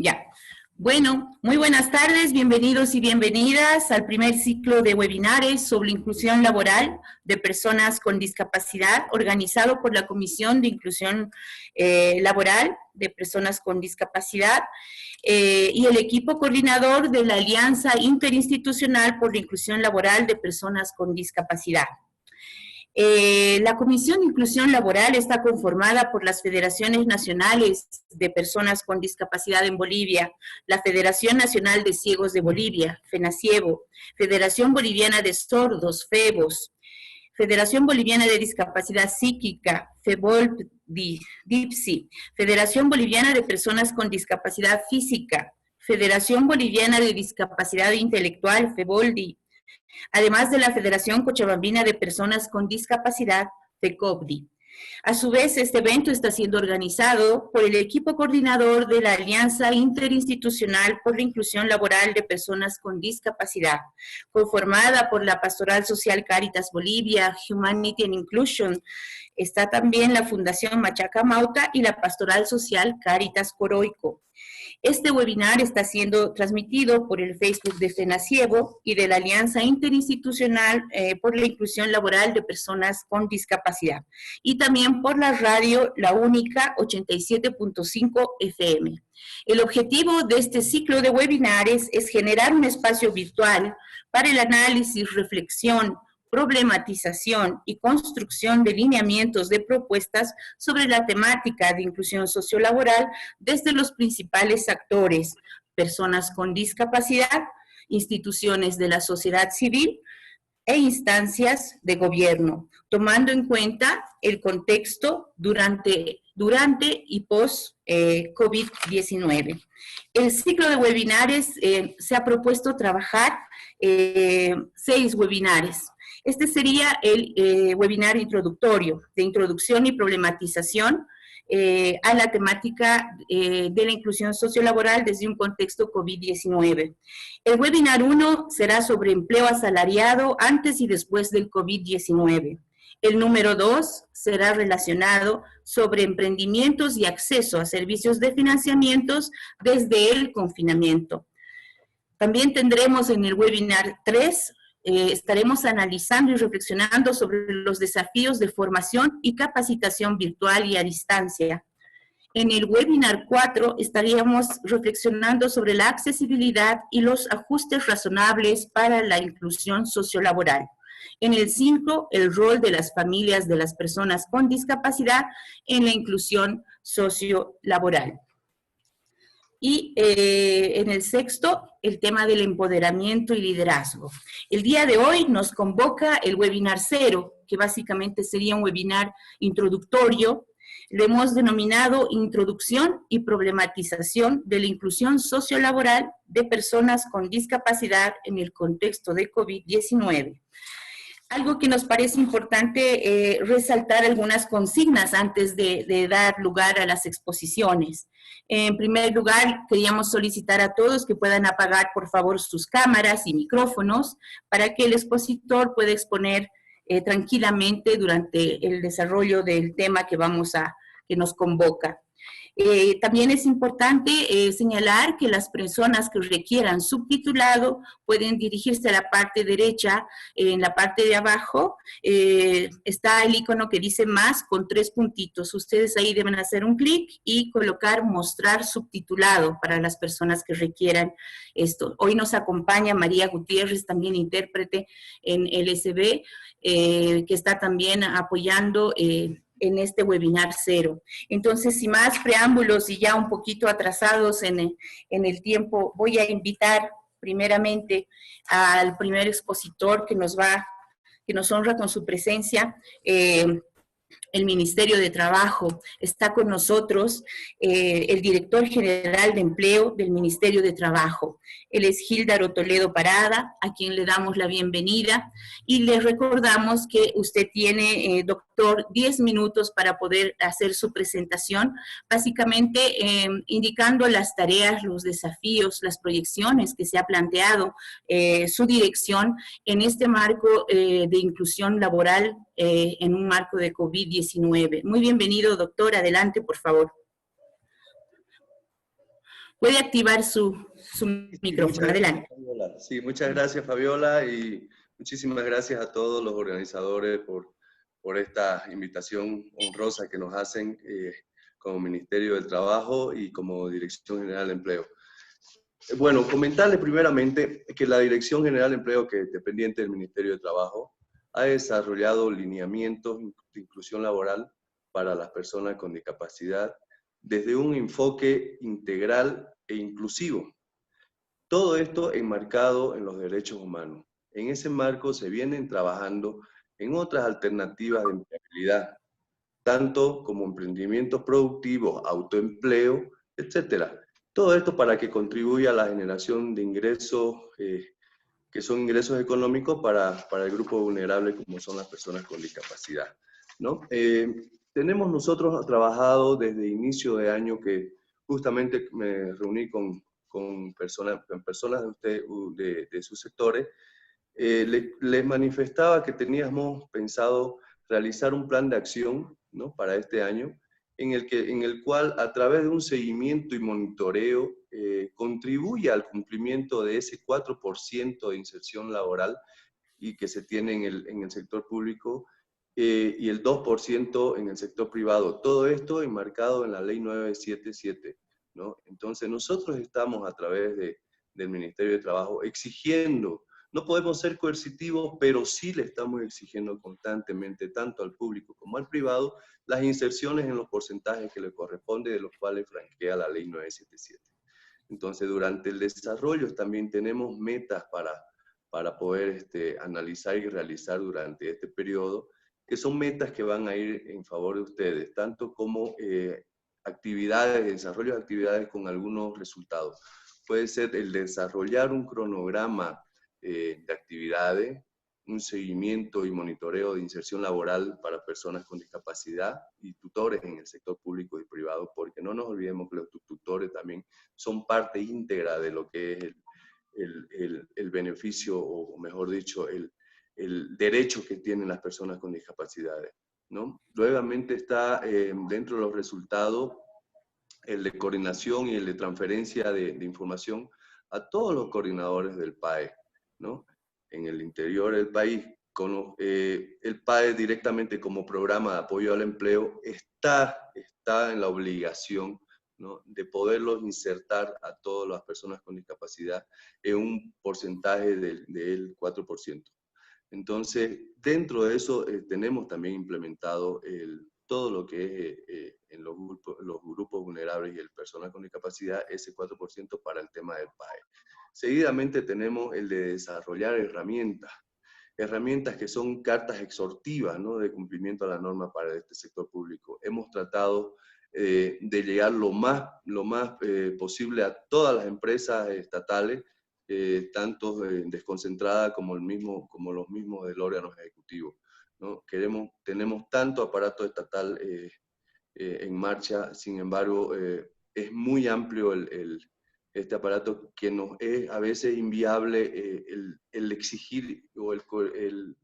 Ya. Bueno, muy buenas tardes, bienvenidos y bienvenidas al primer ciclo de webinares sobre inclusión laboral de personas con discapacidad, organizado por la Comisión de Inclusión Laboral de Personas con Discapacidad y el equipo coordinador de la Alianza Interinstitucional por la Inclusión Laboral de Personas con Discapacidad. La Comisión de Inclusión Laboral está conformada por las Federaciones Nacionales de Personas con Discapacidad en Bolivia, la Federación Nacional de Ciegos de Bolivia, FENACIEBO, Federación Boliviana de Sordos, FEBOS, Federación Boliviana de Discapacidad Psíquica, FEBOLDI-DIPSI, Federación Boliviana de Personas con Discapacidad Física, Federación Boliviana de Discapacidad Intelectual, FEBOLDI, además de la Federación Cochabambina de Personas con Discapacidad, FECOBDI. A su vez, este evento está siendo organizado por el equipo coordinador de la Alianza Interinstitucional por la Inclusión Laboral de Personas con Discapacidad, conformada por la Pastoral Social Cáritas Bolivia, Humanity and Inclusion. Está también la Fundación Machaca Mauta y la Pastoral Social Cáritas Coroico. Este webinar está siendo transmitido por el Facebook de FENACIEBO y de la Alianza Interinstitucional por la Inclusión Laboral de Personas con Discapacidad y también por la radio La Única 87.5 FM. El objetivo de este ciclo de webinares es generar un espacio virtual para el análisis, reflexión, problematización y construcción de lineamientos de propuestas sobre la temática de inclusión sociolaboral desde los principales actores, personas con discapacidad, instituciones de la sociedad civil e instancias de gobierno, tomando en cuenta el contexto durante y post-COVID-19. El ciclo de webinares se ha propuesto trabajar 6 webinares. Este sería el webinar introductorio, de introducción y problematización a la temática de la inclusión sociolaboral desde un contexto COVID-19. El webinar 1 será sobre empleo asalariado antes y después del COVID-19. El número 2 será relacionado sobre emprendimientos y acceso a servicios de financiamientos desde el confinamiento. También tendremos en el webinar 3 estaremos analizando y reflexionando sobre los desafíos de formación y capacitación virtual y a distancia. En el webinar 4 estaríamos reflexionando sobre la accesibilidad y los ajustes razonables para la inclusión sociolaboral. En el 5, el rol de las familias de las personas con discapacidad en la inclusión sociolaboral. Y en el 6, el tema del empoderamiento y liderazgo. El día de hoy nos convoca el webinar 0, que básicamente sería un webinar introductorio. Lo hemos denominado Introducción y Problematización de la Inclusión Sociolaboral de Personas con Discapacidad en el contexto de COVID-19. Algo que nos parece importante resaltar algunas consignas antes de dar lugar a las exposiciones. En primer lugar, queríamos solicitar a todos que puedan apagar, por favor, sus cámaras y micrófonos para que el expositor pueda exponer tranquilamente durante el desarrollo del tema que nos convoca. También es importante señalar que las personas que requieran subtitulado pueden dirigirse a la parte derecha. En la parte de abajo está el icono que dice más con 3 puntitos. Ustedes ahí deben hacer un clic y colocar mostrar subtitulado para las personas que requieran esto. Hoy nos acompaña María Gutiérrez, también intérprete en LSB, que está también apoyando en este webinar 0. Entonces, sin más preámbulos y ya un poquito atrasados en el tiempo, voy a invitar primeramente al primer expositor que nos honra con su presencia. El Ministerio de Trabajo. Está con nosotros el Director General de Empleo del Ministerio de Trabajo. Él es Gíldaro Toledo Parada, a quien le damos la bienvenida y le recordamos que usted tiene, doctor, 10 minutos para poder hacer su presentación, básicamente indicando las tareas, los desafíos, las proyecciones que se ha planteado su dirección en este marco de inclusión laboral en un marco de COVID-19. Muy bienvenido, doctor. Adelante, por favor. Puede activar su Sí, micrófono. Adelante. Fabiola. Sí, muchas gracias, Fabiola, y muchísimas gracias a todos los organizadores por esta invitación honrosa que nos hacen como Ministerio del Trabajo y como Dirección General de Empleo. Bueno, comentarles primeramente que la Dirección General de Empleo, que es dependiente del Ministerio de Trabajo, ha desarrollado lineamientos de inclusión laboral para las personas con discapacidad desde un enfoque integral e inclusivo. Todo esto enmarcado en los derechos humanos. En ese marco se vienen trabajando en otras alternativas de empleabilidad, tanto como emprendimientos productivos, autoempleo, etcétera. Todo esto para que contribuya a la generación de ingresos, que son ingresos económicos para el grupo vulnerable como son las personas con discapacidad, ¿no? Tenemos nosotros trabajado desde inicio de año que justamente me reuní con personas de, usted, de sus sectores, les manifestaba que teníamos pensado realizar un plan de acción, ¿no?, para este año, en el cual a través de un seguimiento y monitoreo contribuye al cumplimiento de ese 4% de inserción laboral y que se tiene en el sector público y el 2% en el sector privado. Todo esto enmarcado en la Ley 977, ¿no? Entonces nosotros estamos a través del Ministerio de Trabajo exigiendo, no podemos ser coercitivos, pero sí le estamos exigiendo constantemente, tanto al público como al privado, las inserciones en los porcentajes que le corresponde, de los cuales franquea la Ley 977. Entonces, durante el desarrollo también tenemos metas para poder analizar y realizar durante este periodo, que son metas que van a ir en favor de ustedes, tanto como actividades, desarrollo de actividades con algunos resultados. Puede ser el desarrollar un cronograma de actividades, un seguimiento y monitoreo de inserción laboral para personas con discapacidad y tutores en el sector público y privado, porque no nos olvidemos que los tutores también son parte íntegra de lo que es el beneficio, o mejor dicho, el derecho que tienen las personas con discapacidades, ¿no? Nuevamente está dentro de los resultados el de coordinación y el de transferencia de información a todos los coordinadores del PAE, ¿no? En el interior del país, el PAE directamente como programa de apoyo al empleo está en la obligación, ¿no?, de poderlos insertar a todas las personas con discapacidad en un porcentaje del 4%. Entonces, dentro de eso tenemos también implementado todo lo que es en los grupos vulnerables y el personal con discapacidad, ese 4% para el tema del PAE. Seguidamente tenemos el de desarrollar herramientas que son cartas exhortivas, ¿no?, de cumplimiento a la norma para este sector público. Hemos tratado de llegar lo más posible a todas las empresas estatales, tanto desconcentradas como los mismos del órgano ejecutivo, ¿no? Tenemos tanto aparato estatal en marcha, sin embargo, es muy amplio este aparato que nos es a veces inviable el exigir o el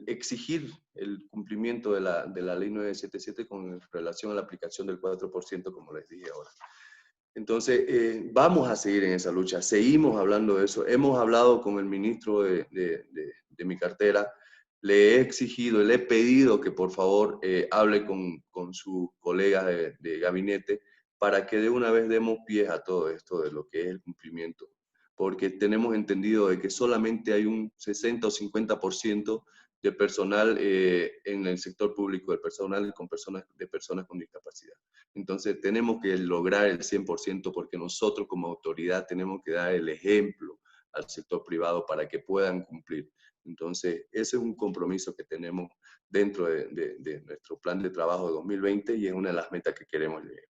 exigir el cumplimiento de la Ley 977 con relación a la aplicación del 4%, como les dije ahora. Entonces, vamos a seguir en esa lucha, seguimos hablando de eso. Hemos hablado con el ministro de mi cartera, le he exigido, le he pedido que por favor hable con sus colegas de gabinete para que de una vez demos pie a todo esto de lo que es el cumplimiento. Porque tenemos entendido de que solamente hay un 60 o 50% de personal en el sector público, de personal de personas con discapacidad. Entonces tenemos que lograr el 100% porque nosotros como autoridad tenemos que dar el ejemplo al sector privado para que puedan cumplir. Entonces ese es un compromiso que tenemos dentro de nuestro plan de trabajo de 2020 y es una de las metas que queremos llegar.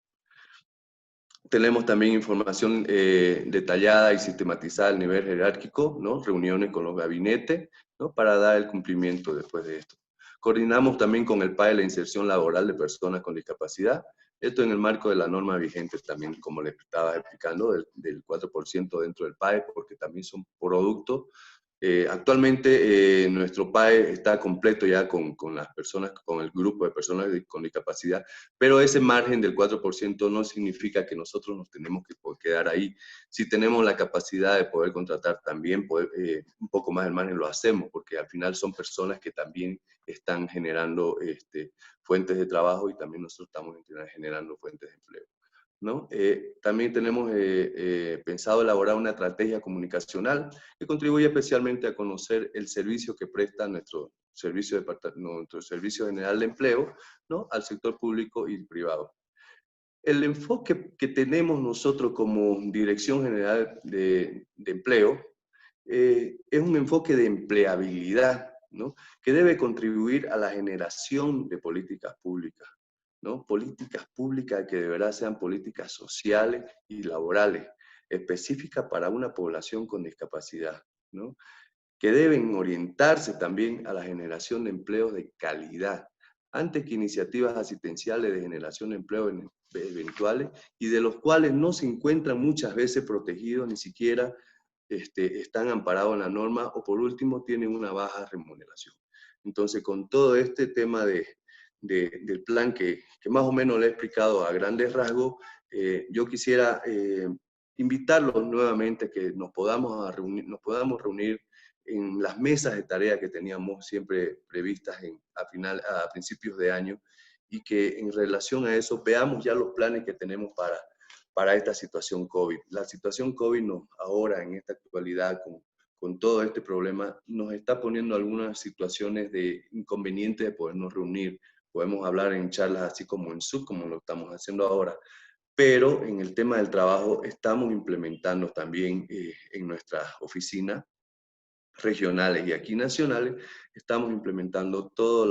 Tenemos también información detallada y sistematizada al nivel jerárquico, ¿no?, reuniones con los gabinetes, ¿no?, para dar el cumplimiento después de esto. Coordinamos también con el PAE la inserción laboral de personas con discapacidad, esto en el marco de la norma vigente también, como les estaba explicando, del 4% dentro del PAE, porque también son productos Actualmente nuestro PAE está completo ya con las personas, con el grupo de personas con discapacidad, pero ese margen del 4% no significa que nosotros nos tenemos que quedar ahí. Si tenemos la capacidad de poder contratar también, un poco más del margen lo hacemos, porque al final son personas que también están generando fuentes de trabajo y también nosotros estamos generando fuentes de empleo, ¿no? También tenemos pensado elaborar una estrategia comunicacional que contribuye especialmente a conocer el servicio que presta nuestro Servicio General de Empleo, ¿no? Al sector público y privado. El enfoque que tenemos nosotros como Dirección General de Empleo es un enfoque de empleabilidad, ¿no? Que debe contribuir a la generación de políticas públicas, ¿no? Políticas públicas que de verdad sean políticas sociales y laborales, específicas para una población con discapacidad, ¿no? Que deben orientarse también a la generación de empleos de calidad, antes que iniciativas asistenciales de generación de empleo eventuales y de los cuales no se encuentran muchas veces protegidos, ni siquiera están amparados en la norma o por último tienen una baja remuneración. Entonces, con todo este tema del plan que más o menos le he explicado a grandes rasgos, yo quisiera invitarlos nuevamente a que nos podamos reunir en las mesas de tarea que teníamos siempre previstas a principios de año, y que en relación a eso veamos ya los planes que tenemos para esta situación COVID. La situación COVID ahora, en esta actualidad, con todo este problema, nos está poniendo algunas situaciones de inconveniente de podernos reunir. Podemos hablar en charlas así como en Zoom, como lo estamos haciendo ahora, pero en el tema del trabajo estamos implementando también en nuestras oficinas regionales y aquí nacionales, estamos implementando todos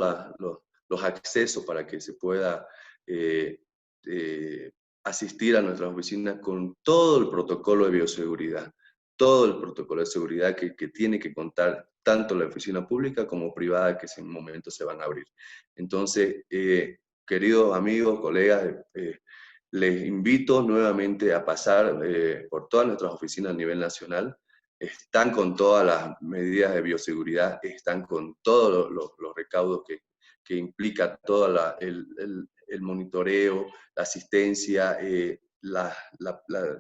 los accesos para que se pueda asistir a nuestras oficinas con todo el protocolo de bioseguridad, todo el protocolo de seguridad que tiene que contar tanto la oficina pública como privada que en un momento se van a abrir. Entonces, queridos amigos, colegas, les invito nuevamente a pasar por todas nuestras oficinas a nivel nacional. Están con todas las medidas de bioseguridad, están con todos los recaudos que implica todo el monitoreo, la asistencia, la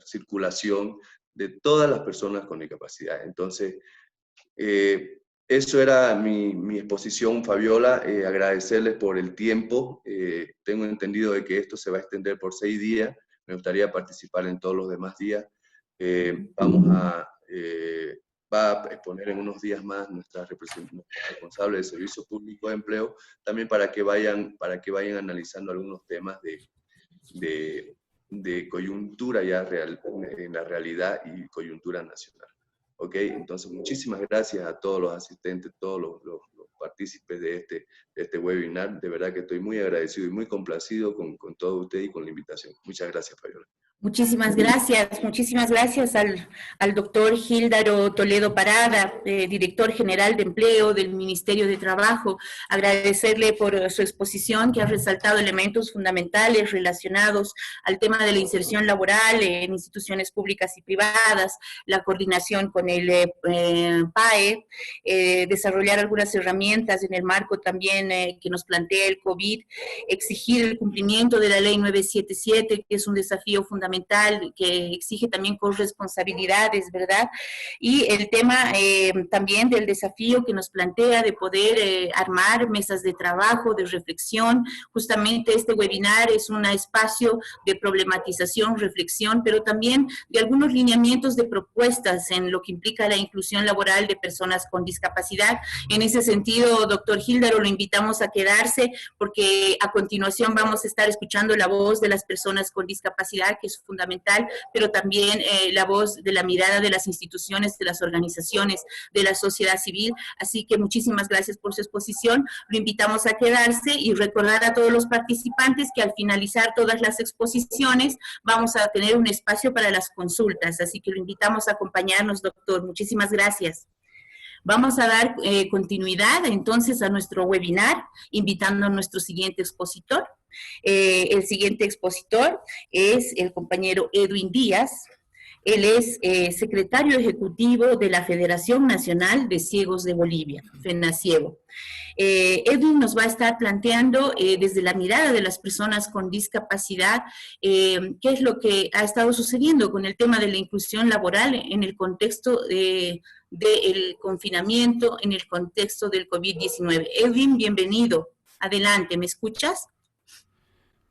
circulación de todas las personas con discapacidad. Entonces, eso era mi exposición, Fabiola. Agradecerles por el tiempo. Tengo entendido de que esto se va a extender por 6 días. Me gustaría participar en todos los demás días. Va a exponer en unos días más nuestra responsable de Servicio Público de Empleo, también para que vayan analizando algunos temas de coyuntura ya en la realidad y coyuntura nacional. ¿Ok? Entonces, muchísimas gracias a todos los asistentes, todos los partícipes de este webinar. De verdad que estoy muy agradecido y muy complacido con todos ustedes y con la invitación. Muchas gracias, Fabiola. Muchísimas gracias al doctor Gíldaro Toledo Parada, director general de empleo del Ministerio de Trabajo. Agradecerle por su exposición, que ha resaltado elementos fundamentales relacionados al tema de la inserción laboral en instituciones públicas y privadas, la coordinación con el PAE, desarrollar algunas herramientas en el marco también que nos plantea el COVID, exigir el cumplimiento de la ley 977, que es un desafío fundamental, que exige también corresponsabilidades, ¿verdad? Y el tema también del desafío que nos plantea de poder armar mesas de trabajo, de reflexión. Justamente este webinar es un espacio de problematización, reflexión, pero también de algunos lineamientos de propuestas en lo que implica la inclusión laboral de personas con discapacidad. En ese sentido, doctor Gíldaro, lo invitamos a quedarse, porque a continuación vamos a estar escuchando la voz de las personas con discapacidad, que es fundamental, pero también la voz de la mirada de las instituciones, de las organizaciones, de la sociedad civil. Así que muchísimas gracias por su exposición. Lo invitamos a quedarse y recordar a todos los participantes que al finalizar todas las exposiciones vamos a tener un espacio para las consultas. Así que lo invitamos a acompañarnos, doctor. Muchísimas gracias. Vamos a dar continuidad entonces a nuestro webinar, invitando a nuestro siguiente expositor. El siguiente expositor es el compañero Edwin Díaz. Él es secretario ejecutivo de la Federación Nacional de Ciegos de Bolivia, FENACIEGO. Edwin nos va a estar planteando desde la mirada de las personas con discapacidad qué es lo que ha estado sucediendo con el tema de la inclusión laboral en el contexto del confinamiento, en el contexto del COVID-19. Edwin, bienvenido. Adelante, ¿me escuchas?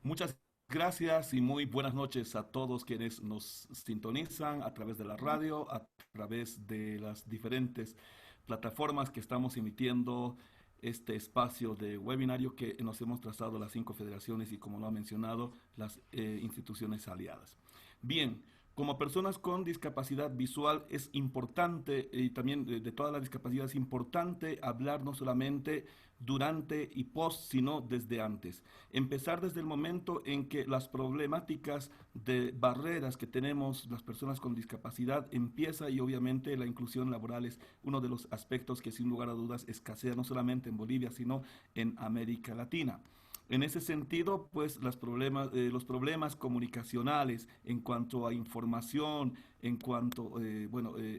Muchas gracias y muy buenas noches a todos quienes nos sintonizan a través de la radio, a través de las diferentes plataformas que estamos emitiendo este espacio de webinario que nos hemos trazado las 5 federaciones y, como lo ha mencionado, las instituciones aliadas. Bien, como personas con discapacidad visual es importante, y también de toda la discapacidad es importante hablar no solamente durante y post, sino desde antes. Empezar desde el momento en que las problemáticas de barreras que tenemos las personas con discapacidad empieza, y obviamente la inclusión laboral es uno de los aspectos que sin lugar a dudas escasea no solamente en Bolivia, sino en América Latina. En ese sentido, pues los problemas comunicacionales en cuanto a información, en cuanto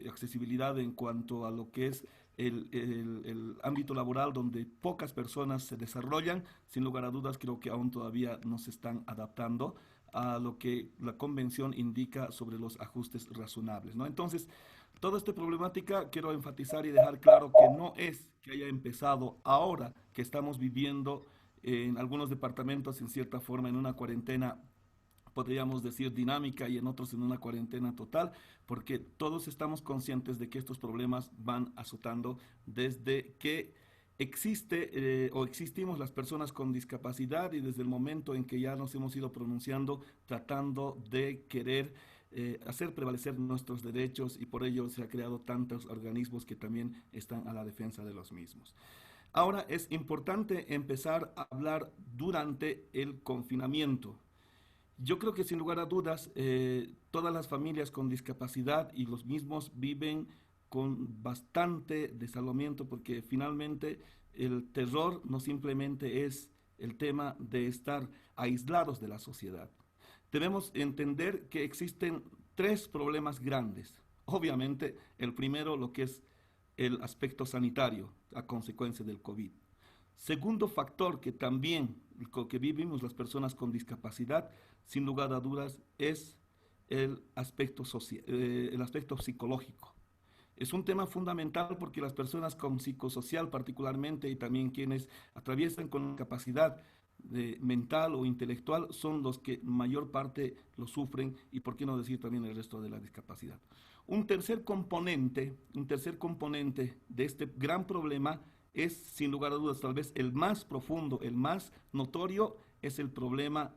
accesibilidad, en cuanto a lo que es el ámbito laboral donde pocas personas se desarrollan, sin lugar a dudas creo que aún todavía no se están adaptando a lo que la convención indica sobre los ajustes razonables, ¿no? Entonces, toda esta problemática quiero enfatizar y dejar claro que no es que haya empezado ahora que estamos viviendo en algunos departamentos en cierta forma en una cuarentena, podríamos decir dinámica, y en otros en una cuarentena total, porque todos estamos conscientes de que estos problemas van azotando desde que existe o existimos las personas con discapacidad, y desde el momento en que ya nos hemos ido pronunciando tratando de querer hacer prevalecer nuestros derechos, y por ello se ha creado tantos organismos que también están a la defensa de los mismos. Ahora es importante empezar a hablar durante el confinamiento. Yo creo que sin lugar a dudas todas las familias con discapacidad y los mismos viven con bastante desalojamiento, porque finalmente el terror no simplemente es el tema de estar aislados de la sociedad. Debemos entender que existen 3 problemas grandes. Obviamente el primero, lo que es el aspecto sanitario a consecuencia del COVID. Segundo factor que también que vivimos las personas con discapacidad, sin lugar a dudas, es el aspecto psicológico. Es un tema fundamental porque las personas con psicosocial particularmente, y también quienes atraviesan con capacidad mental o intelectual, son los que mayor parte lo sufren, y por qué no decir también el resto de la discapacidad. Un tercer componente de este gran problema es, sin lugar a dudas, tal vez el más profundo, el más notorio, es el problema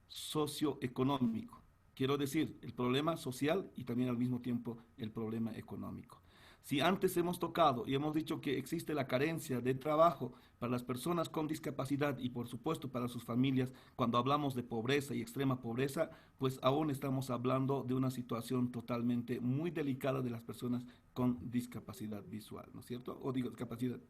socioeconómico. Quiero decir, el problema social y también al mismo tiempo el problema económico. Si antes hemos tocado y hemos dicho que existe la carencia de trabajo para las personas con discapacidad y por supuesto para sus familias, cuando hablamos de pobreza y extrema pobreza, pues aún estamos hablando de una situación totalmente muy delicada de las personas con discapacidad visual, ¿no es cierto? O digo, discapacidad.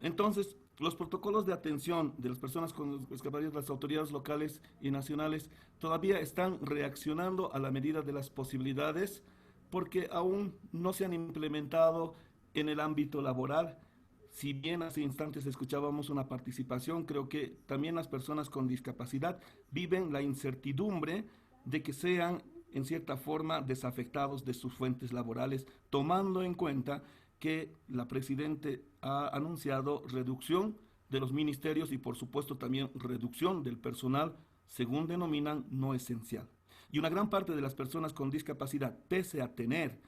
Entonces, los protocolos de atención de las personas con discapacidad, las autoridades locales y nacionales todavía están reaccionando a la medida de las posibilidades, porque aún no se han implementado en el ámbito laboral. Si bien hace instantes escuchábamos una participación, creo que también las personas con discapacidad viven la incertidumbre de que sean en cierta forma desafectados de sus fuentes laborales, tomando en cuenta que la Presidenta ha anunciado reducción de los ministerios y por supuesto también reducción del personal, según denominan, no esencial. Y una gran parte de las personas con discapacidad, pese a tener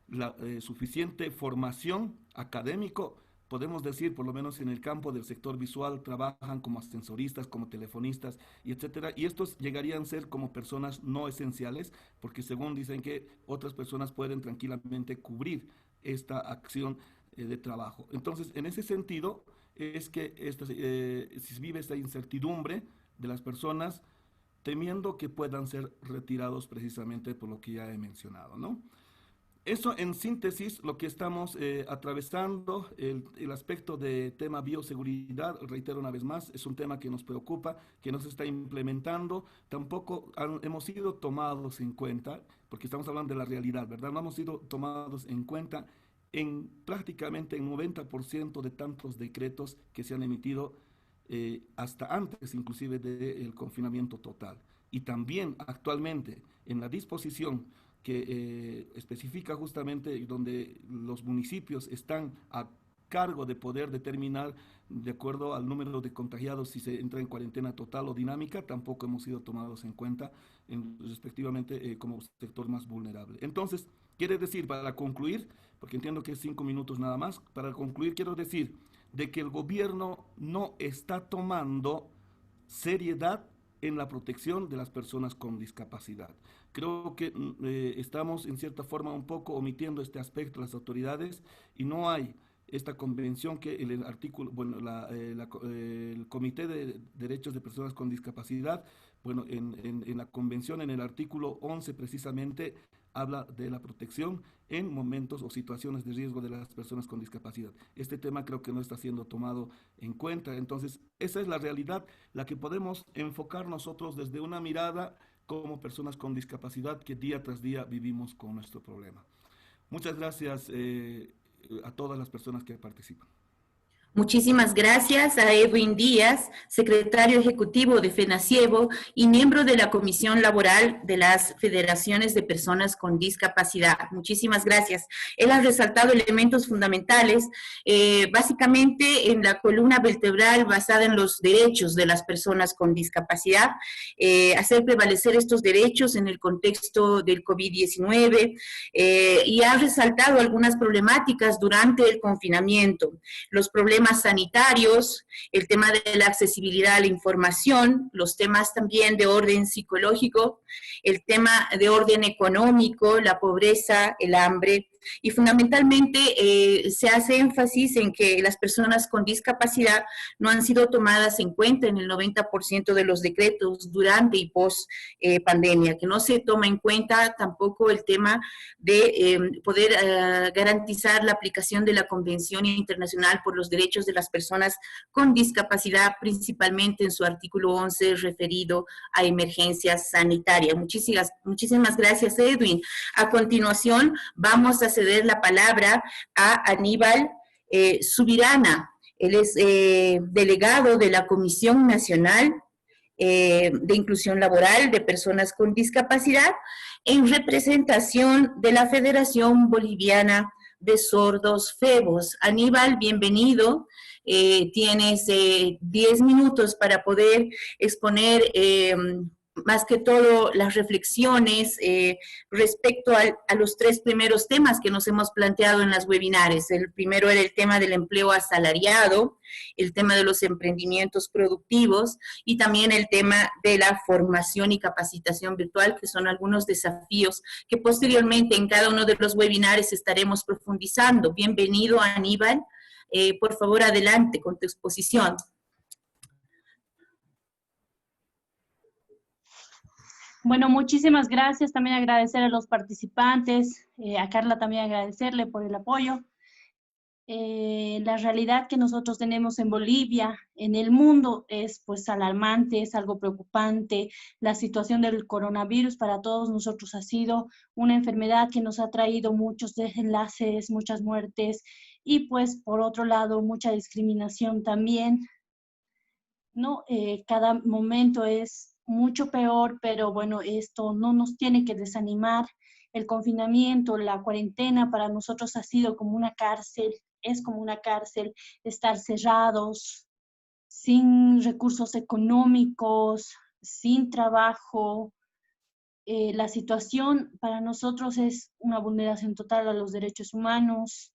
la suficiente formación académico, podemos decir, por lo menos en el campo del sector visual, trabajan como ascensoristas, como telefonistas, y etcétera, y estos llegarían a ser como personas no esenciales, porque según dicen que otras personas pueden tranquilamente cubrir esta acción de trabajo. Entonces, en ese sentido, es que si vive esta incertidumbre de las personas, temiendo que puedan ser retirados precisamente por lo que ya he mencionado, ¿no? Eso en síntesis, lo que estamos atravesando, el aspecto de tema bioseguridad, reitero una vez más, es un tema que nos preocupa, que no se está implementando, tampoco hemos sido tomados en cuenta, porque estamos hablando de la realidad, ¿verdad? No hemos sido tomados en cuenta en prácticamente el 90% de tantos decretos que se han emitido hasta antes inclusive del confinamiento total. Y también actualmente en la disposición que especifica justamente donde los municipios están a cargo de poder determinar de acuerdo al número de contagiados si se entra en cuarentena total o dinámica, tampoco hemos sido tomados en cuenta respectivamente como sector más vulnerable. Entonces, quiere decir, para concluir, porque entiendo que es 5 minutos nada más, para concluir quiero decir de que el gobierno no está tomando seriedad en la protección de las personas con discapacidad. Creo que estamos en cierta forma un poco omitiendo este aspecto de las autoridades y no hay esta convención que el artículo, bueno, el Comité de Derechos de Personas con Discapacidad, bueno, en la convención, en el artículo 11 precisamente, habla de la protección en momentos o situaciones de riesgo de las personas con discapacidad. Este tema creo que no está siendo tomado en cuenta. Entonces, esa es la realidad, la que podemos enfocar nosotros desde una mirada como personas con discapacidad que día tras día vivimos con nuestro problema. Muchas gracias a todas las personas que participan. Muchísimas gracias a Edwin Díaz, secretario ejecutivo de FENACIEBO y miembro de la Comisión Laboral de las Federaciones de Personas con Discapacidad. Muchísimas gracias. Él ha resaltado elementos fundamentales, básicamente en la columna vertebral basada en los derechos de las personas con discapacidad, hacer prevalecer estos derechos en el contexto del COVID-19 y ha resaltado algunas problemáticas durante el confinamiento, los problemas sanitarios, el tema de la accesibilidad a la información, los temas también de orden psicológico, el tema de orden económico, la pobreza, el hambre, y fundamentalmente se hace énfasis en que las personas con discapacidad no han sido tomadas en cuenta en el 90% de los decretos durante y post pandemia, que no se toma en cuenta tampoco el tema de poder garantizar la aplicación de la Convención Internacional por los Derechos de las Personas con Discapacidad, principalmente en su artículo 11 referido a emergencias sanitarias. Muchísimas gracias, Edwin. A continuación, vamos a ceder la palabra a Aníbal Subirana. Él es delegado de la Comisión Nacional de Inclusión Laboral de Personas con Discapacidad en representación de la Federación Boliviana de Sordos FEBOS. Aníbal, bienvenido. Tienes 10 minutos para poder exponer más que todo las reflexiones respecto a los 3 primeros temas que nos hemos planteado en las webinares. El primero era el tema del empleo asalariado, el tema de los emprendimientos productivos y también el tema de la formación y capacitación virtual, que son algunos desafíos que posteriormente en cada uno de los webinares estaremos profundizando. Bienvenido, Aníbal. Por favor, adelante con tu exposición. Bueno, muchísimas gracias. También agradecer a los participantes, a Carla también agradecerle por el apoyo. La realidad que nosotros tenemos en Bolivia, en el mundo, es pues alarmante, es algo preocupante. La situación del coronavirus para todos nosotros ha sido una enfermedad que nos ha traído muchos desenlaces, muchas muertes y pues por otro lado mucha discriminación también, ¿no? Cada momento es mucho peor, pero bueno, esto no nos tiene que desanimar. El confinamiento, la cuarentena para nosotros ha sido como una cárcel, es como una cárcel, estar cerrados, sin recursos económicos, sin trabajo. La situación para nosotros es una vulneración total a los derechos humanos,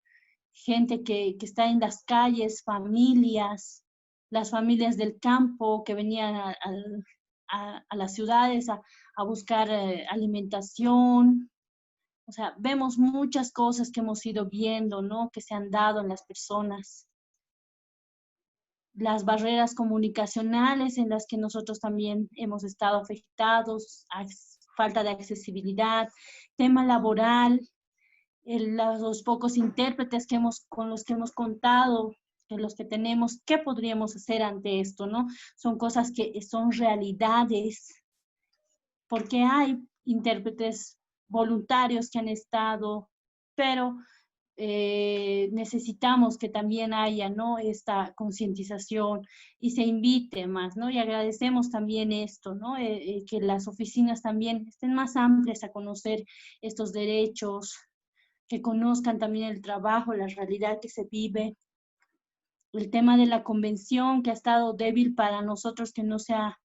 gente que está en las calles, familias, las familias del campo que venían a las ciudades a buscar alimentación. O sea, vemos muchas cosas que hemos ido viendo, ¿no? Que se han dado en las personas. Las barreras comunicacionales en las que nosotros también hemos estado afectados, falta de accesibilidad, tema laboral, los pocos intérpretes con los que hemos contado, que los que tenemos, ¿qué podríamos hacer ante esto, no? Son cosas que son realidades, porque hay intérpretes voluntarios que han estado, pero necesitamos que también haya, ¿no?, esta concientización y se invite más, ¿no? Y agradecemos también esto, ¿no? Que las oficinas también estén más amplias a conocer estos derechos, que conozcan también el trabajo, la realidad que se vive. El tema de la convención que ha estado débil para nosotros, que no se ha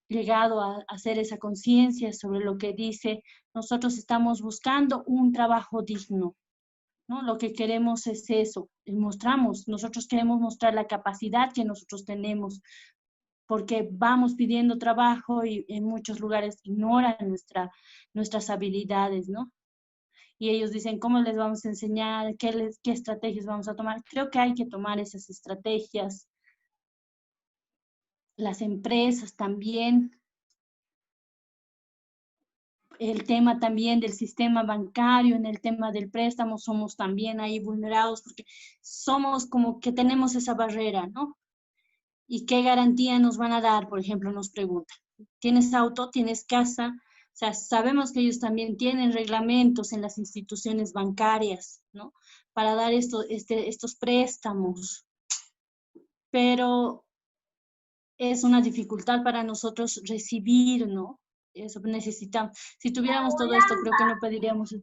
llegado a hacer esa conciencia sobre lo que dice. Nosotros estamos buscando un trabajo digno, ¿no? Lo que queremos es eso, nosotros queremos mostrar la capacidad que nosotros tenemos, porque vamos pidiendo trabajo y en muchos lugares ignoran nuestras habilidades, ¿no? Y ellos dicen, ¿cómo les vamos a enseñar? ¿Qué estrategias vamos a tomar? Creo que hay que tomar esas estrategias. Las empresas también. El tema también del sistema bancario, en el tema del préstamo, somos también ahí vulnerados porque somos como que tenemos esa barrera, ¿no? ¿Y qué garantía nos van a dar? Por ejemplo, nos preguntan, ¿tienes auto? ¿Tienes casa? O sea, sabemos que ellos también tienen reglamentos en las instituciones bancarias, ¿no? Para dar estos préstamos. Pero es una dificultad para nosotros recibir, ¿no? Eso necesitamos. Si tuviéramos todo esto, creo que no pediríamos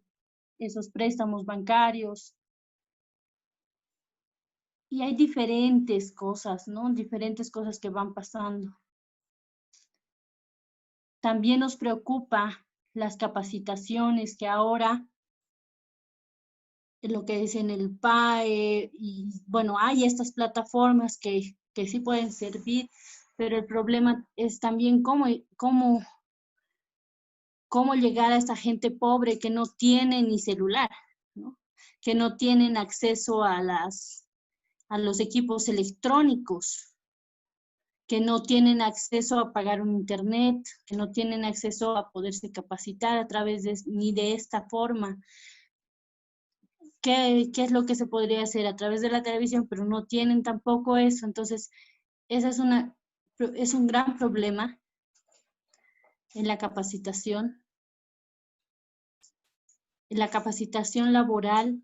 esos préstamos bancarios. Y hay diferentes cosas, ¿no? Diferentes cosas que van pasando. También nos preocupa las capacitaciones que ahora, lo que es en el PAE, y bueno, hay estas plataformas que sí pueden servir, pero el problema es también cómo llegar a esta gente pobre que no tiene ni celular, ¿no? Que no tienen acceso a los equipos electrónicos, que no tienen acceso a pagar un internet, que no tienen acceso a poderse capacitar a través ni de esta forma. ¿Qué es lo que se podría hacer a través de la televisión? Pero no tienen tampoco eso. Entonces, esa es un gran problema en la capacitación. En la capacitación laboral.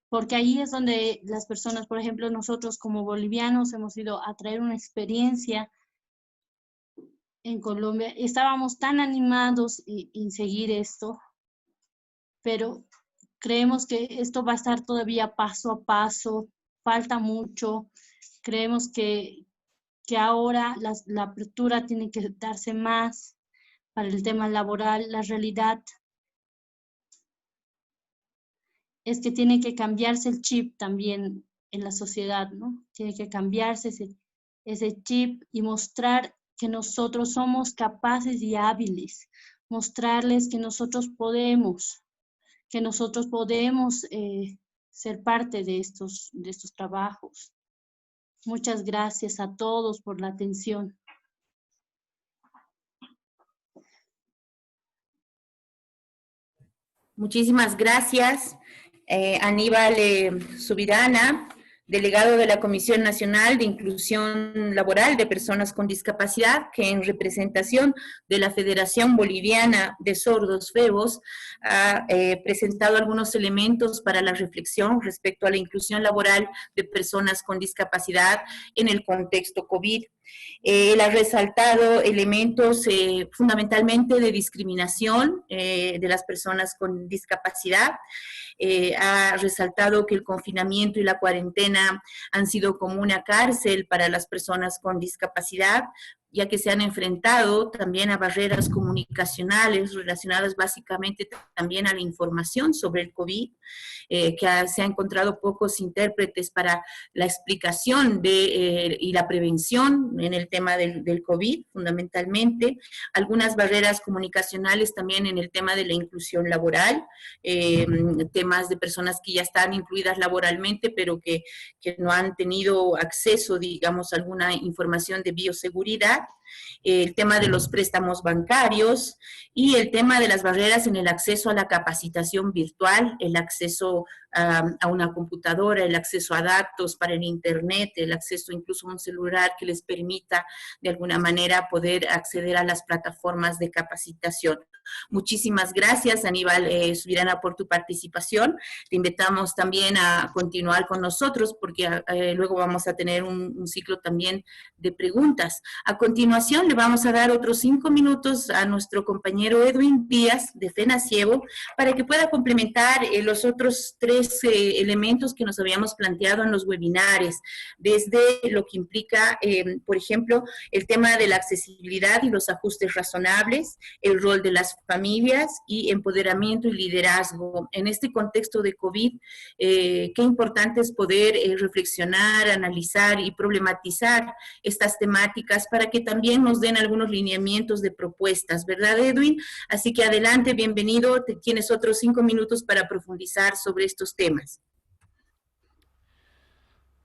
Porque ahí es donde las personas, por ejemplo, nosotros como bolivianos hemos ido a traer una experiencia en Colombia. Estábamos tan animados en seguir esto, pero creemos que esto va a estar todavía paso a paso, falta mucho. Creemos que ahora la apertura tiene que darse más para el tema laboral. La realidad es que tiene que cambiarse el chip también en la sociedad, ¿no? Tiene que cambiarse ese chip y mostrar que nosotros somos capaces y hábiles, mostrarles que nosotros podemos ser parte de estos trabajos. Muchas gracias a todos por la atención. Muchísimas gracias, Aníbal Subirana, delegado de la Comisión Nacional de Inclusión Laboral de Personas con Discapacidad, que en representación de la Federación Boliviana de Sordos FEBOS ha presentado algunos elementos para la reflexión respecto a la inclusión laboral de personas con discapacidad en el contexto COVID. Él ha resaltado elementos fundamentalmente de discriminación de las personas con discapacidad. Ha resaltado que el confinamiento y la cuarentena han sido como una cárcel para las personas con discapacidad, ya que se han enfrentado también a barreras comunicacionales relacionadas básicamente también a la información sobre el COVID, que se ha encontrado pocos intérpretes para la explicación y la prevención en el tema del COVID, fundamentalmente. Algunas barreras comunicacionales también en el tema de la inclusión laboral, temas de personas que ya están incluidas laboralmente, pero que no han tenido acceso, digamos, a alguna información de bioseguridad. el tema de los préstamos bancarios y el tema de las barreras en el acceso a la capacitación virtual, el acceso a una computadora, el acceso a datos para el internet, el acceso incluso a un celular que les permita de alguna manera poder acceder a las plataformas de capacitación. Muchísimas gracias, Aníbal Subirana, por tu participación. Te invitamos también a continuar con nosotros porque luego vamos a tener un ciclo también de preguntas. A continuación, le vamos a dar otros 5 minutos a nuestro compañero Edwin Díaz de FENACIEGO para que pueda complementar los otros 3 elementos que nos habíamos planteado en los webinares, desde lo que implica, por ejemplo, el tema de la accesibilidad y los ajustes razonables, el rol de las familias y empoderamiento y liderazgo. En este contexto de COVID, qué importante es poder reflexionar, analizar y problematizar estas temáticas para que también nos den algunos lineamientos de propuestas, ¿verdad, Edwin? Así que adelante, bienvenido, tienes otros 5 minutos para profundizar sobre estos temas.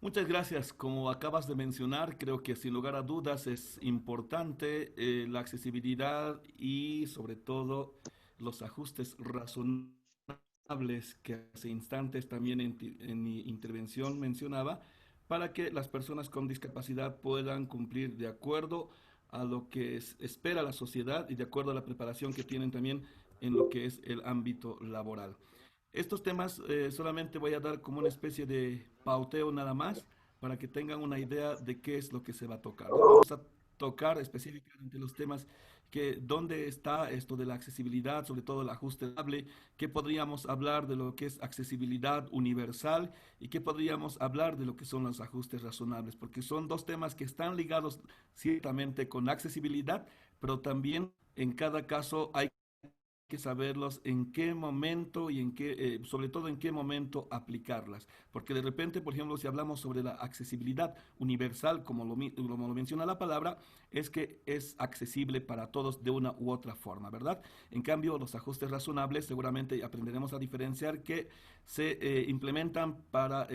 Muchas gracias. Como acabas de mencionar, creo que sin lugar a dudas es importante la accesibilidad y sobre todo los ajustes razonables que hace instantes también en mi intervención mencionaba, para que las personas con discapacidad puedan cumplir de acuerdo a lo que espera la sociedad y de acuerdo a la preparación que tienen también en lo que es el ámbito laboral. Estos temas solamente voy a dar como una especie de pauteo nada más para que tengan una idea de qué es lo que se va a tocar. Vamos a tocar específicamente los temas que dónde está esto de la accesibilidad, sobre todo el ajuste estable, qué podríamos hablar de lo que es accesibilidad universal y qué podríamos hablar de lo que son los ajustes razonables, porque son 2 temas que están ligados ciertamente con accesibilidad, pero también en cada caso hay que saberlos en qué momento y en qué, sobre todo en qué momento aplicarlas. Porque de repente, por ejemplo, si hablamos sobre la accesibilidad universal, como lo menciona la palabra, es que es accesible para todos de una u otra forma, ¿verdad? En cambio, los ajustes razonables seguramente aprenderemos a diferenciar que se implementan para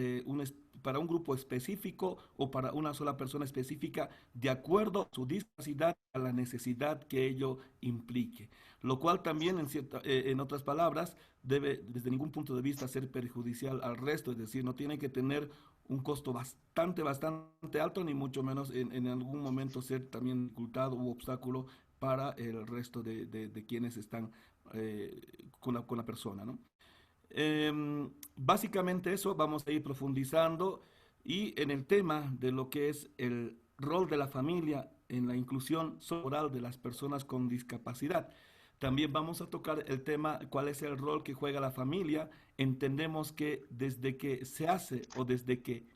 para un grupo específico o para una sola persona específica de acuerdo a su discapacidad, a la necesidad que ello implique. Lo cual también, en otras palabras, debe desde ningún punto de vista ser perjudicial al resto, es decir, no tiene que tener un costo bastante alto, ni mucho menos en algún momento ser también dificultad u obstáculo para el resto de quienes están con la persona, ¿no? Básicamente eso vamos a ir profundizando y en el tema de lo que es el rol de la familia en la inclusión social de las personas con discapacidad. También vamos a tocar el tema, cuál es el rol que juega la familia. Entendemos que desde que se hace o desde que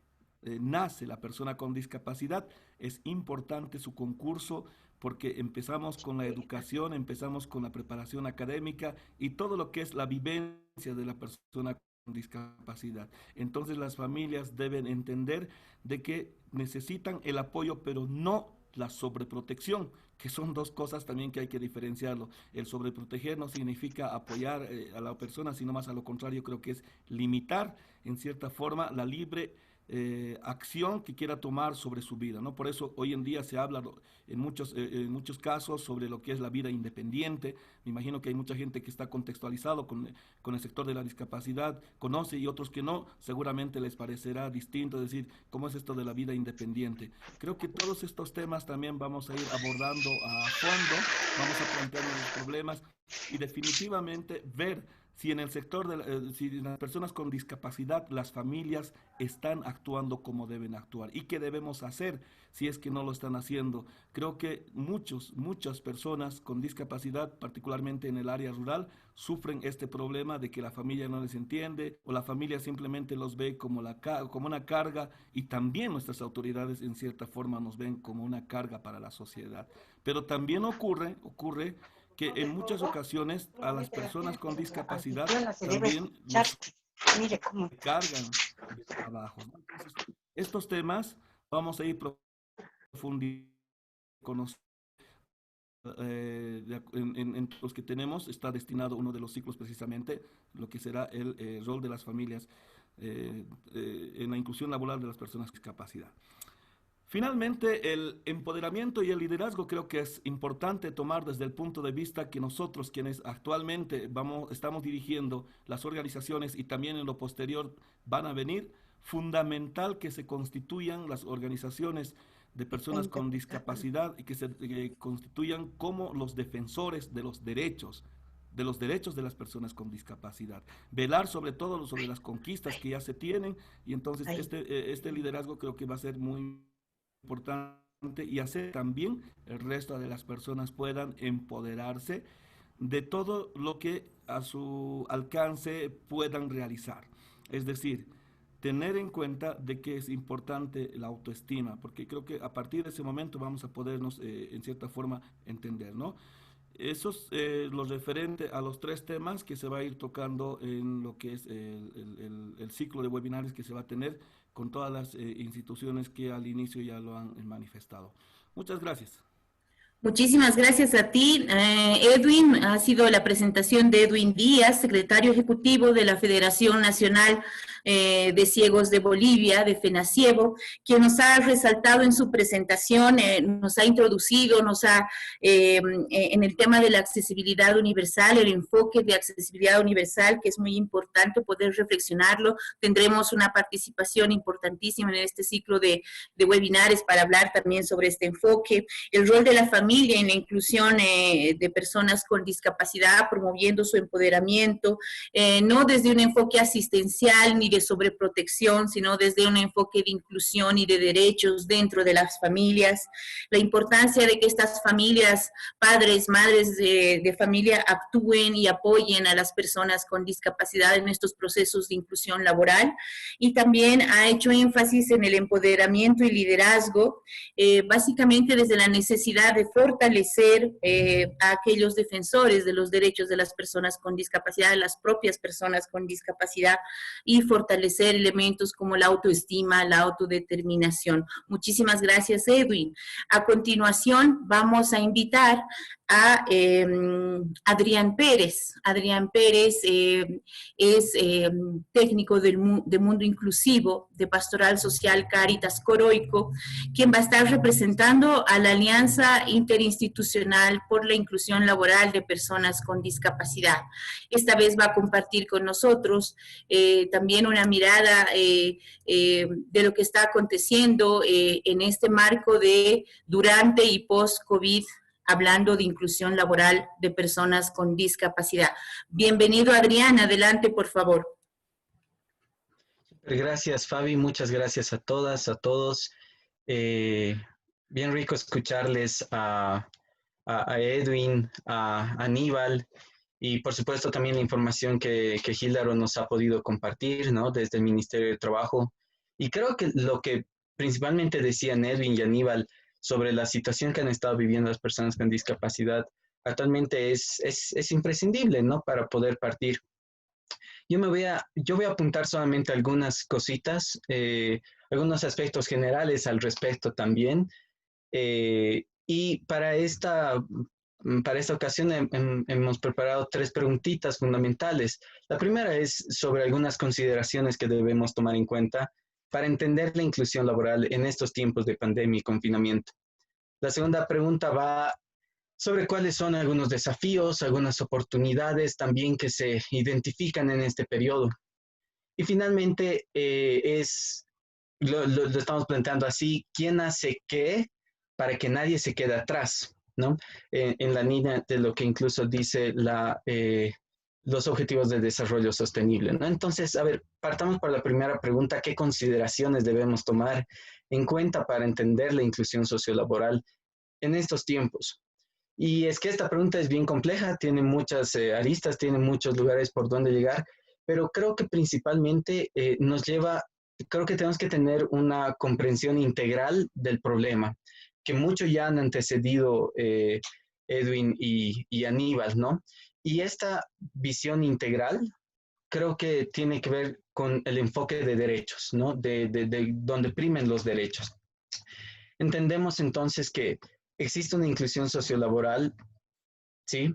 nace la persona con discapacidad, es importante su concurso porque empezamos con la educación, empezamos con la preparación académica y todo lo que es la vivencia de la persona con discapacidad. Entonces las familias deben entender de que necesitan el apoyo, pero no la sobreprotección, que son 2 cosas también que hay que diferenciarlo. El sobreproteger no significa apoyar a la persona, sino más a lo contrario, creo que es limitar en cierta forma la libre acción que quiera tomar sobre su vida, ¿no? Por eso hoy en día se habla en muchos casos sobre lo que es la vida independiente. Me imagino que hay mucha gente que está contextualizado con el sector de la discapacidad, conoce y otros que no, seguramente les parecerá distinto decir cómo es esto de la vida independiente. Creo que todos estos temas también vamos a ir abordando a fondo, vamos a plantear los problemas y definitivamente ver si en el sector si las personas con discapacidad, las familias están actuando como deben actuar y qué debemos hacer si es que no lo están haciendo. Creo que muchas personas con discapacidad, particularmente en el área rural, sufren este problema de que la familia no les entiende o la familia simplemente los ve como una carga y también nuestras autoridades en cierta forma nos ven como una carga para la sociedad. Pero también ocurre que en muchas ocasiones a las personas con discapacidad también nos cargan de trabajo, ¿no? Entonces, estos temas vamos a ir profundizando con en los que tenemos. Está destinado uno de los ciclos precisamente lo que será el rol de las familias en la inclusión laboral de las personas con discapacidad. Finalmente, el empoderamiento y el liderazgo creo que es importante tomar desde el punto de vista que nosotros, quienes actualmente estamos dirigiendo las organizaciones y también en lo posterior van a venir, fundamental que se constituyan las organizaciones de personas con discapacidad y que se constituyan como los defensores de los derechos de las personas con discapacidad. Velar sobre todo sobre las conquistas que ya se tienen, y entonces este liderazgo creo que va a ser muy importante, y hacer también el resto de las personas puedan empoderarse de todo lo que a su alcance puedan realizar. Es decir, tener en cuenta de que es importante la autoestima, porque creo que a partir de ese momento vamos a podernos en cierta forma entender, ¿no? Eso es lo referente a los 3 temas que se va a ir tocando en lo que es el ciclo de webinarios que se va a tener con todas las instituciones que al inicio ya lo han manifestado. Muchas gracias. Muchísimas gracias a ti, Edwin. Ha sido la presentación de Edwin Díaz, secretario ejecutivo de la Federación Nacional de Ciegos de Bolivia, de FENACIEBO, quien nos ha resaltado en su presentación, nos ha introducido, en el tema de la accesibilidad universal, el enfoque de accesibilidad universal, que es muy importante poder reflexionarlo. Tendremos una participación importantísima en este ciclo de webinares para hablar también sobre este enfoque, el rol de la familia en la inclusión de personas con discapacidad, promoviendo su empoderamiento, no desde un enfoque asistencial ni de sobreprotección, sino desde un enfoque de inclusión y de derechos dentro de las familias, la importancia de que estas familias, padres, madres de familia, actúen y apoyen a las personas con discapacidad en estos procesos de inclusión laboral, y también ha hecho énfasis en el empoderamiento y liderazgo, básicamente desde la necesidad de fortalecer a aquellos defensores de los derechos de las personas con discapacidad, de las propias personas con discapacidad, y fortalecer elementos como la autoestima, la autodeterminación. Muchísimas gracias, Edwin. A continuación, vamos a invitar a Adrián Pérez. Adrián Pérez es técnico de Mundo Inclusivo, de Pastoral Social Cáritas Coroico, quien va a estar representando a la Alianza Interinstitucional por la Inclusión Laboral de Personas con Discapacidad. Esta vez va a compartir con nosotros también una mirada de lo que está aconteciendo en este marco de durante y post-COVID, hablando de inclusión laboral de personas con discapacidad. Bienvenido, Adrián, adelante, por favor. Gracias, Fabi, muchas gracias a todas, a todos. Bien rico escucharles a Edwin, a Aníbal, y por supuesto también la información que Gíldaro nos ha podido compartir, ¿no?, desde el Ministerio de Trabajo. Y creo que lo que principalmente decían Edwin y Aníbal sobre la situación que han estado viviendo las personas con discapacidad actualmente es imprescindible, ¿no?, para poder partir. Yo voy a apuntar solamente algunas cositas, algunos aspectos generales al respecto también. Y para esta ocasión hemos preparado 3 preguntitas fundamentales. La primera es sobre algunas consideraciones que debemos tomar en cuenta para entender la inclusión laboral en estos tiempos de pandemia y confinamiento. La segunda pregunta va sobre cuáles son algunos desafíos, algunas oportunidades también que se identifican en este periodo. Y finalmente lo estamos planteando así: ¿quién hace qué para que nadie se quede atrás, ¿no? En la línea de lo que incluso dice los Objetivos de Desarrollo Sostenible, ¿no? Entonces, a ver, partamos por la primera pregunta: ¿qué consideraciones debemos tomar en cuenta para entender la inclusión sociolaboral en estos tiempos? Y es que esta pregunta es bien compleja, tiene muchas aristas, tiene muchos lugares por donde llegar, pero creo que principalmente creo que tenemos que tener una comprensión integral del problema, que mucho ya han antecedido Edwin y Aníbal, ¿no? Y esta visión integral creo que tiene que ver con el enfoque de derechos, ¿no? De donde primen los derechos. Entendemos entonces que existe una inclusión sociolaboral, ¿sí?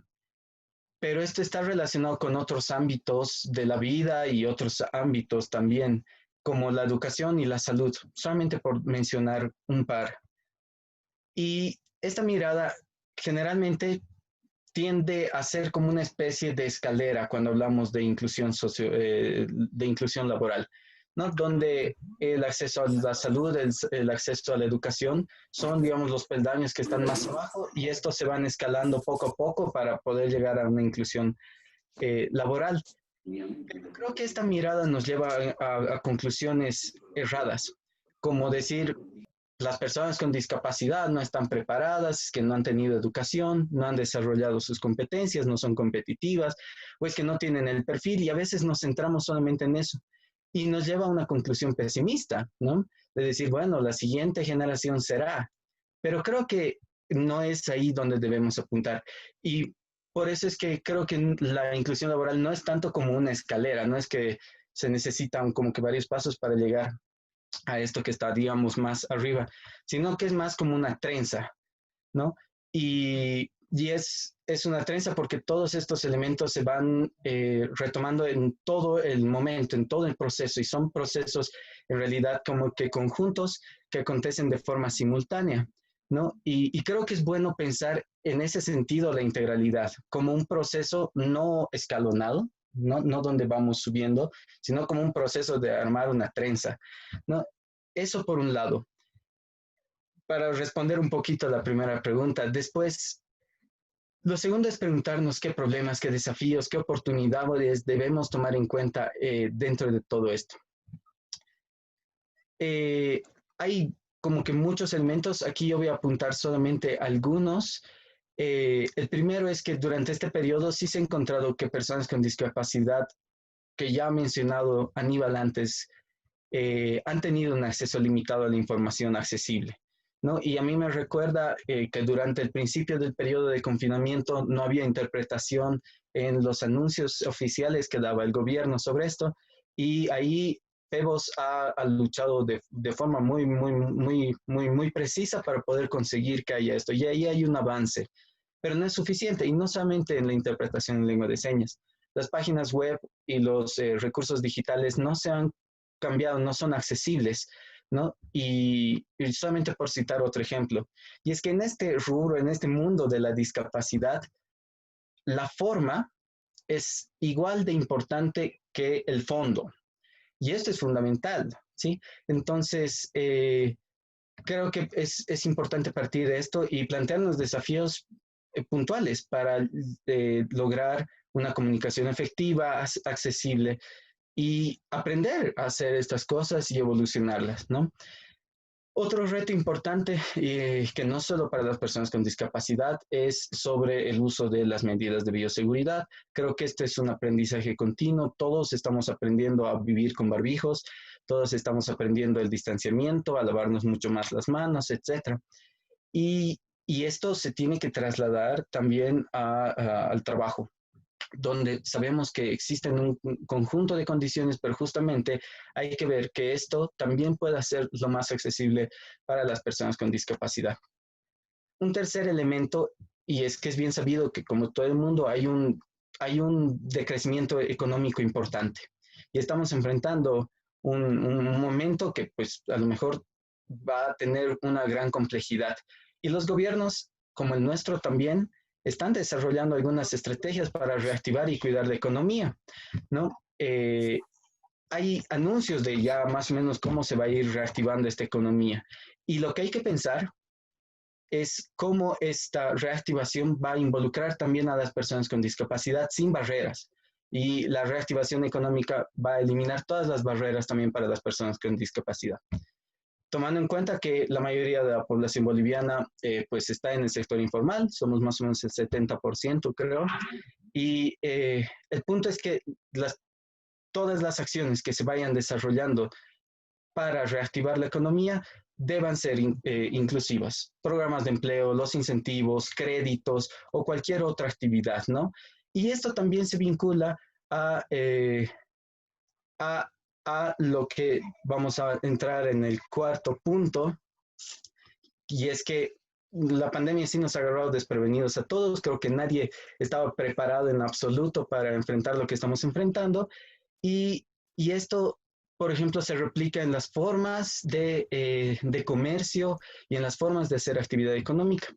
Pero esto está relacionado con otros ámbitos de la vida y otros ámbitos también, como la educación y la salud, solamente por mencionar un par. Y esta mirada generalmente tiende a ser como una especie de escalera cuando hablamos de inclusión de inclusión laboral, ¿no? Donde el acceso a la salud, el acceso a la educación son, digamos, los peldaños que están más abajo y estos se van escalando poco a poco para poder llegar a una inclusión laboral. Pero creo que esta mirada nos lleva a conclusiones erradas, como decir, las personas con discapacidad no están preparadas, que no han tenido educación, no han desarrollado sus competencias, no son competitivas, o es que no tienen el perfil y a veces nos centramos solamente en eso. Y nos lleva a una conclusión pesimista, ¿no? De decir, bueno, la siguiente generación será. Pero creo que no es ahí donde debemos apuntar. Y por eso es que creo que la inclusión laboral no es tanto como una escalera, no es que se necesitan como que varios pasos para llegar a esto que está, digamos, más arriba, sino que es más como una trenza, ¿no? Y es una trenza porque todos estos elementos se van retomando en todo el momento, en todo el proceso, y son procesos en realidad como que conjuntos que acontecen de forma simultánea, ¿no? Y creo que es bueno pensar en ese sentido la integralidad como un proceso no escalonado, no donde vamos subiendo, sino como un proceso de armar una trenza, ¿no? Eso por un lado. Para responder un poquito a la primera pregunta, después, lo segundo es preguntarnos qué problemas, qué desafíos, qué oportunidades debemos tomar en cuenta dentro de todo esto. Hay como que muchos elementos, aquí yo voy a apuntar solamente algunos. El primero es que durante este periodo sí se ha encontrado que personas con discapacidad, que ya ha mencionado Aníbal antes, han tenido un acceso limitado a la información accesible, ¿no? Y a mí me recuerda que durante el principio del periodo de confinamiento no había interpretación en los anuncios oficiales que daba el gobierno sobre esto, y ahí Pebos ha luchado de forma muy precisa para poder conseguir que haya esto, y ahí hay un avance, pero no es suficiente, y no solamente en la interpretación en lengua de señas. Las páginas web y los recursos digitales no se han cambiado, no son accesibles, ¿no? Y solamente por citar otro ejemplo, y es que en este rubro, en este mundo de la discapacidad, la forma es igual de importante que el fondo, y esto es fundamental, ¿sí? Entonces, creo que es importante partir de esto y plantearnos desafíos puntuales para lograr una comunicación efectiva, accesible, y aprender a hacer estas cosas y evolucionarlas, ¿no? Otro reto importante, que no solo para las personas con discapacidad, es sobre el uso de las medidas de bioseguridad. Creo que este es un aprendizaje continuo. Todos estamos aprendiendo a vivir con barbijos, todos estamos aprendiendo el distanciamiento, a lavarnos mucho más las manos, etc. Y esto se tiene que trasladar también al trabajo, donde sabemos que existen un conjunto de condiciones, pero justamente hay que ver que esto también pueda ser lo más accesible para las personas con discapacidad. Un tercer elemento, y es que es bien sabido que como todo el mundo hay un decrecimiento económico importante, y estamos enfrentando un momento que pues a lo mejor va a tener una gran complejidad, y los gobiernos como el nuestro también están desarrollando algunas estrategias para reactivar y cuidar la economía, ¿no? Hay anuncios de ya más o menos cómo se va a ir reactivando esta economía. Y lo que hay que pensar es cómo esta reactivación va a involucrar también a las personas con discapacidad sin barreras. Y la reactivación económica va a eliminar todas las barreras también para las personas con discapacidad. Tomando en cuenta que la mayoría de la población boliviana pues está en el sector informal, somos más o menos el 70%, creo, y el punto es que todas las acciones que se vayan desarrollando para reactivar la economía deban ser inclusivas. Programas de empleo, los incentivos, créditos o cualquier otra actividad, ¿no? Y esto también se vincula a lo que vamos a entrar en el cuarto punto, y es que la pandemia sí nos ha agarrado desprevenidos a todos. Creo que nadie estaba preparado en absoluto para enfrentar lo que estamos enfrentando, y esto por ejemplo, se replica en las formas de comercio y en las formas de hacer actividad económica.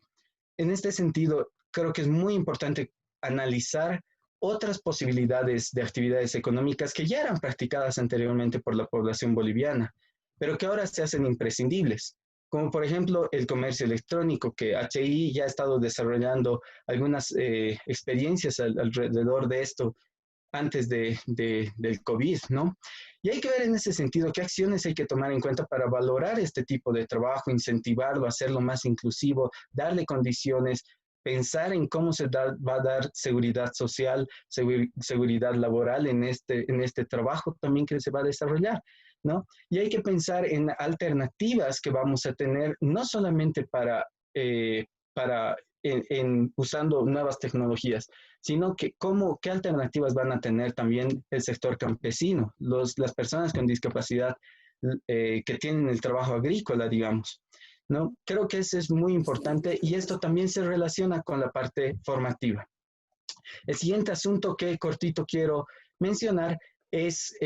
En este sentido, creo que es muy importante analizar otras posibilidades de actividades económicas que ya eran practicadas anteriormente por la población boliviana, pero que ahora se hacen imprescindibles, como por ejemplo el comercio electrónico, que HI ya ha estado desarrollando algunas experiencias alrededor de esto antes del COVID, ¿no? Y hay que ver en ese sentido qué acciones hay que tomar en cuenta para valorar este tipo de trabajo, incentivarlo, hacerlo más inclusivo, darle condiciones, pensar en cómo va a dar seguridad social, seguridad laboral en este trabajo también que se va a desarrollar, ¿no? Y hay que pensar en alternativas que vamos a tener, no solamente usando nuevas tecnologías, sino que qué alternativas van a tener también el sector campesino, las personas con discapacidad que tienen el trabajo agrícola, digamos, ¿no? Creo que eso es muy importante y esto también se relaciona con la parte formativa. El siguiente asunto que cortito quiero mencionar es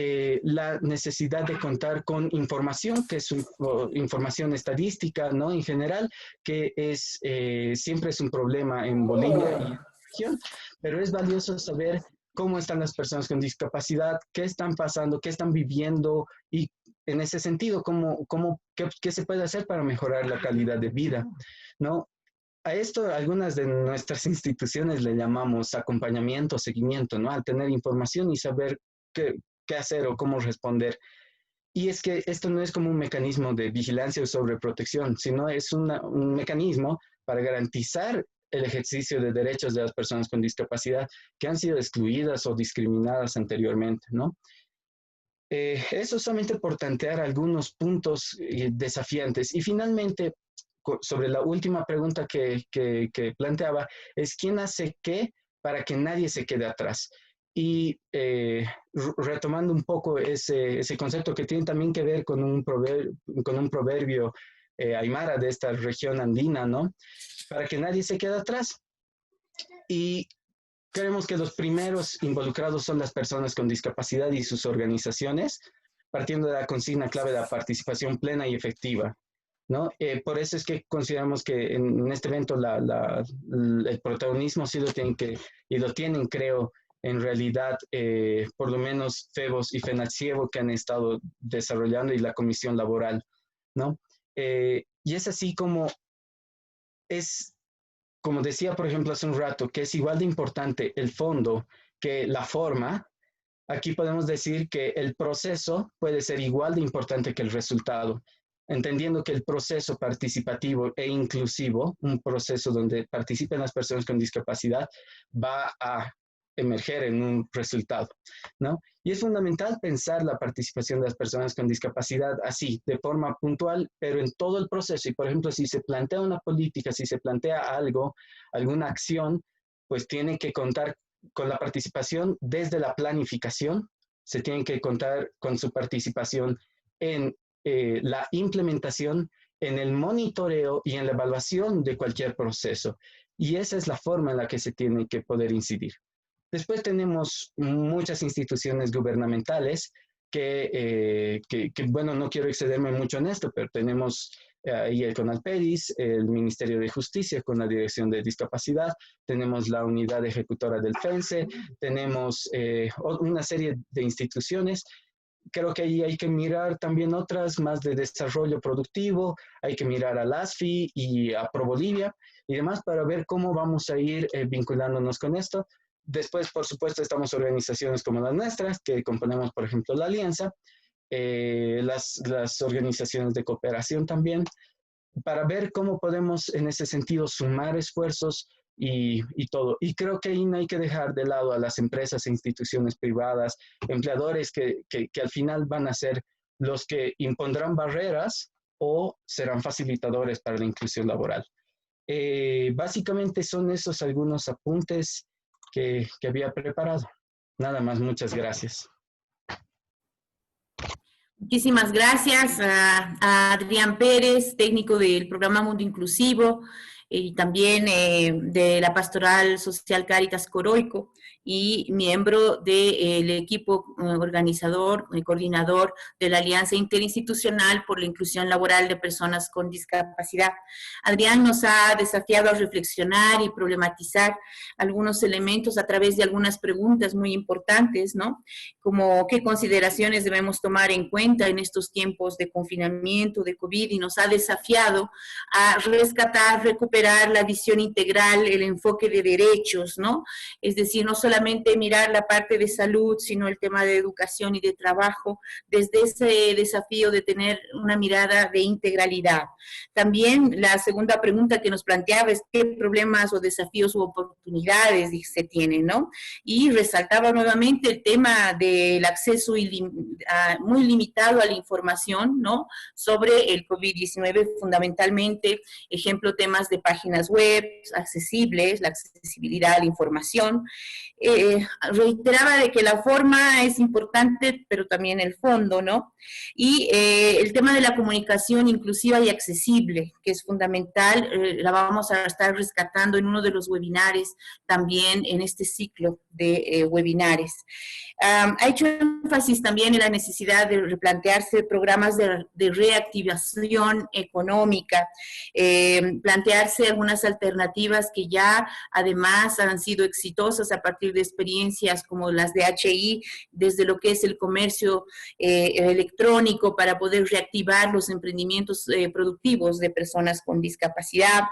la necesidad de contar con información, que es información estadística, ¿no? En general, que siempre es un problema en Bolivia y en la región, pero es valioso saber cómo están las personas con discapacidad, qué están pasando, qué están viviendo y en ese sentido, qué se puede hacer para mejorar la calidad de vida, ¿no? A esto algunas de nuestras instituciones le llamamos acompañamiento, seguimiento, ¿no? Al tener información y saber qué hacer o cómo responder. Y es que esto no es como un mecanismo de vigilancia o sobreprotección, sino es un mecanismo para garantizar el ejercicio de derechos de las personas con discapacidad que han sido excluidas o discriminadas anteriormente, ¿no? Eso solamente por tantear algunos puntos desafiantes. Y finalmente, sobre la última pregunta que planteaba, es ¿quién hace qué para que nadie se quede atrás? Y retomando un poco ese concepto que tiene también que ver con un proverbio aymara de esta región andina, ¿no? Para que nadie se quede atrás. Y creemos que los primeros involucrados son las personas con discapacidad y sus organizaciones, partiendo de la consigna clave de la participación plena y efectiva, ¿no? Por eso es que consideramos que en este evento el protagonismo sí lo tienen, creo, en realidad, por lo menos FEBOS y FENACIEVO que han estado desarrollando y la Comisión Laboral, ¿no? Y es así como decía, por ejemplo, hace un rato, que es igual de importante el fondo que la forma. Aquí podemos decir que el proceso puede ser igual de importante que el resultado, entendiendo que el proceso participativo e inclusivo, un proceso donde participen las personas con discapacidad, va a emerger en un resultado, ¿no? Y es fundamental pensar la participación de las personas con discapacidad así, de forma puntual, pero en todo el proceso. Y, por ejemplo, si se plantea una política, si se plantea algo, alguna acción, pues tiene que contar con la participación desde la planificación, se tiene que contar con su participación en la implementación, en el monitoreo y en la evaluación de cualquier proceso. Y esa es la forma en la que se tiene que poder incidir. Después tenemos muchas instituciones gubernamentales que bueno, no quiero excederme mucho en esto, pero tenemos ahí el CONALPEDIS, el Ministerio de Justicia con la Dirección de Discapacidad, tenemos la Unidad Ejecutora del FENSE, tenemos una serie de instituciones. Creo que ahí hay que mirar también otras más de desarrollo productivo, hay que mirar al ASFI y a ProBolivia y demás para ver cómo vamos a ir vinculándonos con esto. Después, por supuesto, estamos organizaciones como las nuestras, que componemos, por ejemplo, la Alianza, las organizaciones de cooperación también, para ver cómo podemos en ese sentido sumar esfuerzos y todo. Y creo que ahí no hay que dejar de lado a las empresas e instituciones privadas, empleadores que al final van a ser los que impondrán barreras o serán facilitadores para la inclusión laboral. Básicamente son esos algunos apuntes que había preparado. Nada más, muchas gracias. Muchísimas gracias a Adrián Pérez, técnico del programa Mundo Inclusivo, y también de la Pastoral Social Cáritas Coroico, y miembro del equipo organizador y coordinador de la Alianza Interinstitucional por la Inclusión Laboral de Personas con Discapacidad. Adrián nos ha desafiado a reflexionar y problematizar algunos elementos a través de algunas preguntas muy importantes, ¿no? Como qué consideraciones debemos tomar en cuenta en estos tiempos de confinamiento, de COVID, y nos ha desafiado a rescatar, recuperar la visión integral, el enfoque de derechos, ¿no? Es decir, no solamente mirar la parte de salud, sino el tema de educación y de trabajo, desde ese desafío de tener una mirada de integralidad. También la segunda pregunta que nos planteaba es qué problemas o desafíos u oportunidades se tienen, ¿no? Y resaltaba nuevamente el tema del acceso muy limitado a la información, ¿no? Sobre el COVID-19, fundamentalmente, ejemplo, temas de páginas web accesibles, la accesibilidad a la información. Reiteraba de que la forma es importante, pero también el fondo, ¿no? Y el tema de la comunicación inclusiva y accesible, que es fundamental, la vamos a estar rescatando en uno de los webinares también en este ciclo de webinares. Ha hecho énfasis también en la necesidad de replantearse programas de reactivación económica, plantearse algunas alternativas que ya además han sido exitosas a partir de experiencias como las de HI, desde lo que es el comercio electrónico para poder reactivar los emprendimientos productivos de personas con discapacidad.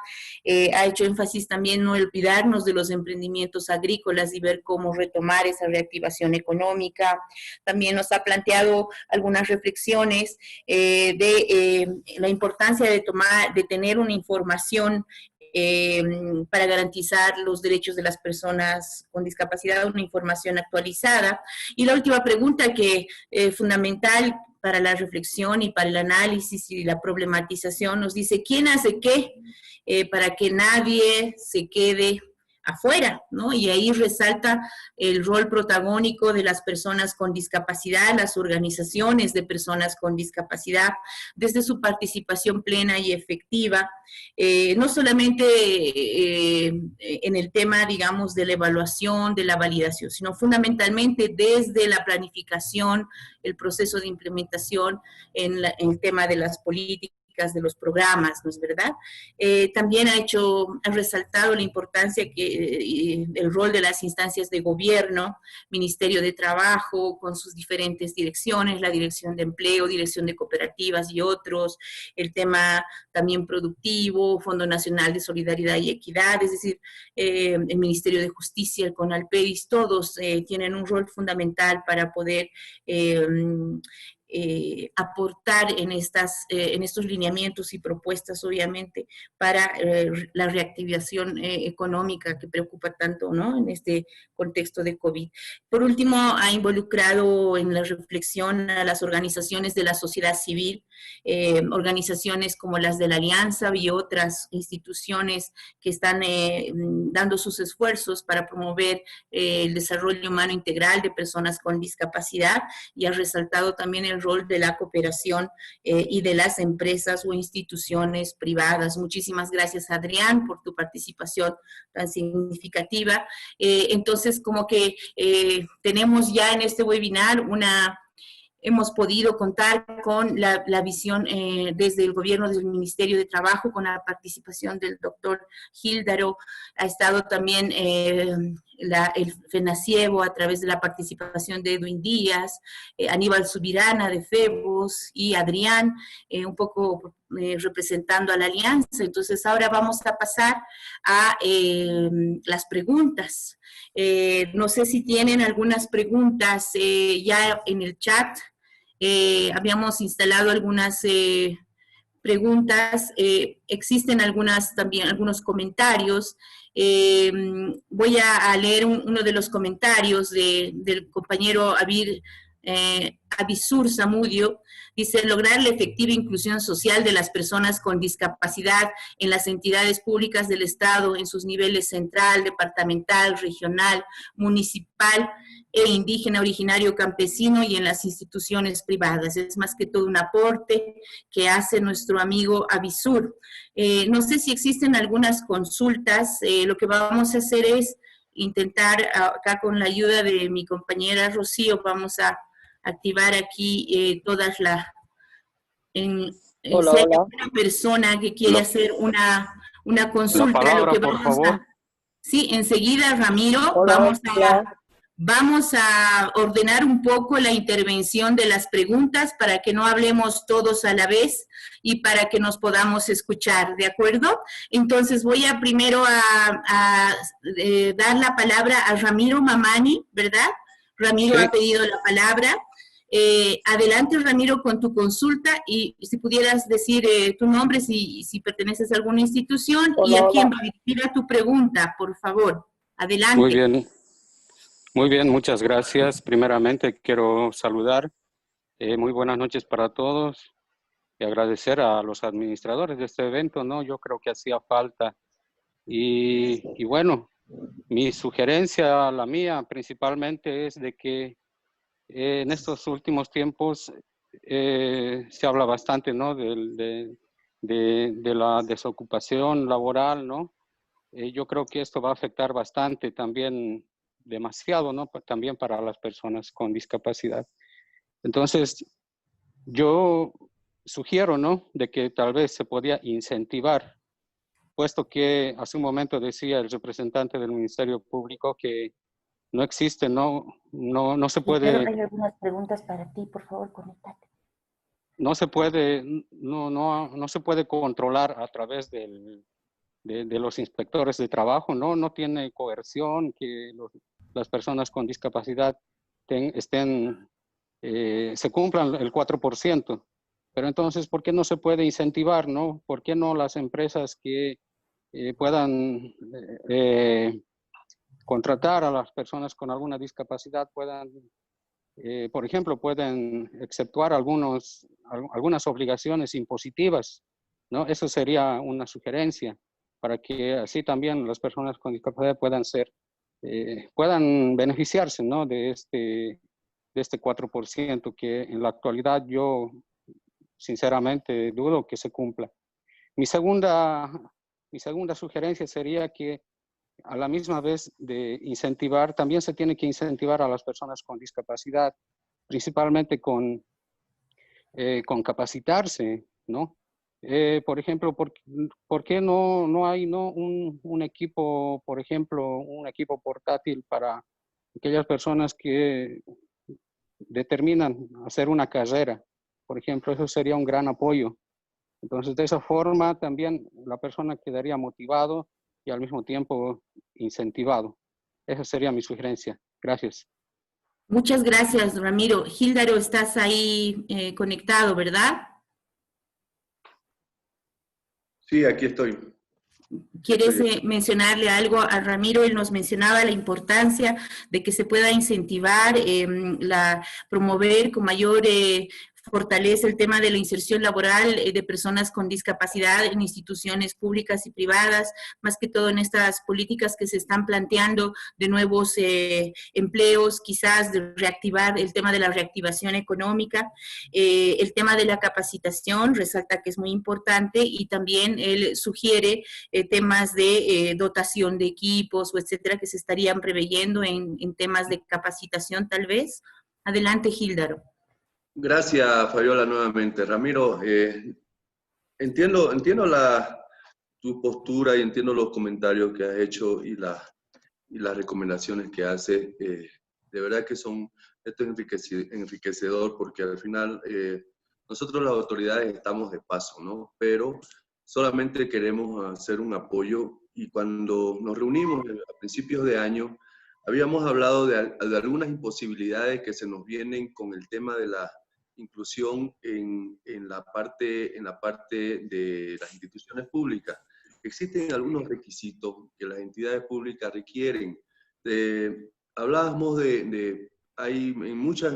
Ha hecho énfasis también no olvidarnos de los emprendimientos agrícolas y ver cómo retomar esa reactivación económica. También nos ha planteado algunas reflexiones de la importancia de tener una información para garantizar los derechos de las personas con discapacidad, una información actualizada. Y la última pregunta que es fundamental para la reflexión y para el análisis y la problematización nos dice, ¿quién hace qué para que nadie se quede afuera, ¿no? Y ahí resalta el rol protagónico de las personas con discapacidad, las organizaciones de personas con discapacidad, desde su participación plena y efectiva, no solamente en el tema, digamos, de la evaluación, de la validación, sino fundamentalmente desde la planificación, el proceso de implementación en el tema de las políticas, de los programas, ¿no es verdad? También ha resaltado la importancia el rol de las instancias de gobierno, Ministerio de Trabajo, con sus diferentes direcciones, la Dirección de Empleo, Dirección de Cooperativas y otros, el tema también productivo, Fondo Nacional de Solidaridad y Equidad, es decir, el Ministerio de Justicia, el CONALPEDIS, todos tienen un rol fundamental para poder aportar en estos lineamientos y propuestas, obviamente, para la reactivación económica que preocupa tanto, ¿no?, en este contexto de COVID. Por último, ha involucrado en la reflexión a las organizaciones de la sociedad civil, organizaciones como las de la Alianza y otras instituciones que están dando sus esfuerzos para promover el desarrollo humano integral de personas con discapacidad, y ha resaltado también el rol de la cooperación y de las empresas o instituciones privadas. Muchísimas gracias, Adrián, por tu participación tan significativa. Entonces, como que tenemos ya en este webinar hemos podido contar con la visión desde el gobierno del Ministerio de Trabajo, con la participación del doctor Gíldaro. Ha estado también el FENACIEBO a través de la participación de Edwin Díaz, Aníbal Subirana de FEBOS y Adrián, un poco representando a la Alianza. Entonces ahora vamos a pasar a las preguntas. No sé si tienen algunas preguntas ya en el chat. Habíamos instalado algunas preguntas, existen también algunos comentarios. Voy a leer uno de los comentarios del compañero Abir Abisur Zamudio, dice, lograr la efectiva inclusión social de las personas con discapacidad en las entidades públicas del Estado, en sus niveles central, departamental, regional, municipal e indígena, originario, campesino y en las instituciones privadas. Es más que todo un aporte que hace nuestro amigo Abisur. No sé si existen algunas consultas, lo que vamos a hacer es intentar, acá con la ayuda de mi compañera Rocío, vamos a activar aquí todas las... si hay alguna persona que quiere hacer una consulta, palabra, lo que por vamos favor. Sí, enseguida, Ramiro, vamos a ordenar un poco la intervención de las preguntas para que no hablemos todos a la vez y para que nos podamos escuchar, ¿de acuerdo? Entonces voy a primero a dar la palabra a Ramiro Mamani, ¿verdad? Ramiro ha pedido la palabra. Adelante, Ramiro, con tu consulta y si pudieras decir tu nombre, si perteneces a alguna institución y a quién va dirigida tu pregunta, por favor. Adelante. Muy bien, muchas gracias. Primeramente quiero saludar. Muy buenas noches para todos y agradecer a los administradores de este evento, ¿no? Yo creo que hacía falta. Y bueno, mi sugerencia, la mía principalmente, es de que en estos últimos tiempos se habla bastante, ¿no? de la desocupación laboral, ¿no? Yo creo que esto va a afectar bastante también, demasiado, ¿no? También para las personas con discapacidad. Entonces, yo sugiero, ¿no? De que tal vez se podía incentivar, puesto que hace un momento decía el representante del Ministerio Público que no existe, no se puede... Hay algunas preguntas para ti, por favor, conéctate. No se puede controlar a través de los inspectores de trabajo, no tiene coerción que las personas con discapacidad se cumplan el 4%. Pero entonces, ¿por qué no se puede incentivar, no? ¿Por qué no las empresas que puedan contratar a las personas con alguna discapacidad puedan, por ejemplo, pueden exceptuar algunas obligaciones impositivas, ¿no? Eso sería una sugerencia para que así también las personas con discapacidad puedan beneficiarse, ¿no? de este 4% que en la actualidad yo sinceramente dudo que se cumpla. Mi segunda sugerencia sería que a la misma vez de incentivar, también se tiene que incentivar a las personas con discapacidad, principalmente con capacitarse, ¿no? Por ejemplo, ¿por qué no hay un equipo, por ejemplo, un equipo portátil para aquellas personas que determinan hacer una carrera? Por ejemplo, eso sería un gran apoyo. Entonces, de esa forma también la persona quedaría motivado y al mismo tiempo incentivado. Esa sería mi sugerencia. Gracias. Muchas gracias, Ramiro. Híldaro, estás ahí conectado, ¿verdad? Sí, aquí estoy. ¿Quieres mencionarle algo a Ramiro? Él nos mencionaba la importancia de que se pueda incentivar, promover con mayor fortaleza el tema de la inserción laboral de personas con discapacidad en instituciones públicas y privadas, más que todo en estas políticas que se están planteando de nuevos empleos, quizás de reactivar el tema de la reactivación económica, el tema de la capacitación, resalta que es muy importante y también él sugiere temas de dotación de equipos o etcétera que se estarían preveyendo en temas de capacitación tal vez. Adelante, Híldaro. Gracias, Fabiola, nuevamente. Ramiro, entiendo tu postura y entiendo los comentarios que has hecho y las recomendaciones que hace. De verdad que esto es enriquecedor porque al final nosotros las autoridades estamos de paso, ¿no? Pero solamente queremos hacer un apoyo y cuando nos reunimos a principios de año, habíamos hablado de algunas imposibilidades que se nos vienen con el tema de la inclusión en la parte de las instituciones públicas. Existen algunos requisitos que las entidades públicas requieren. Hablábamos de en muchas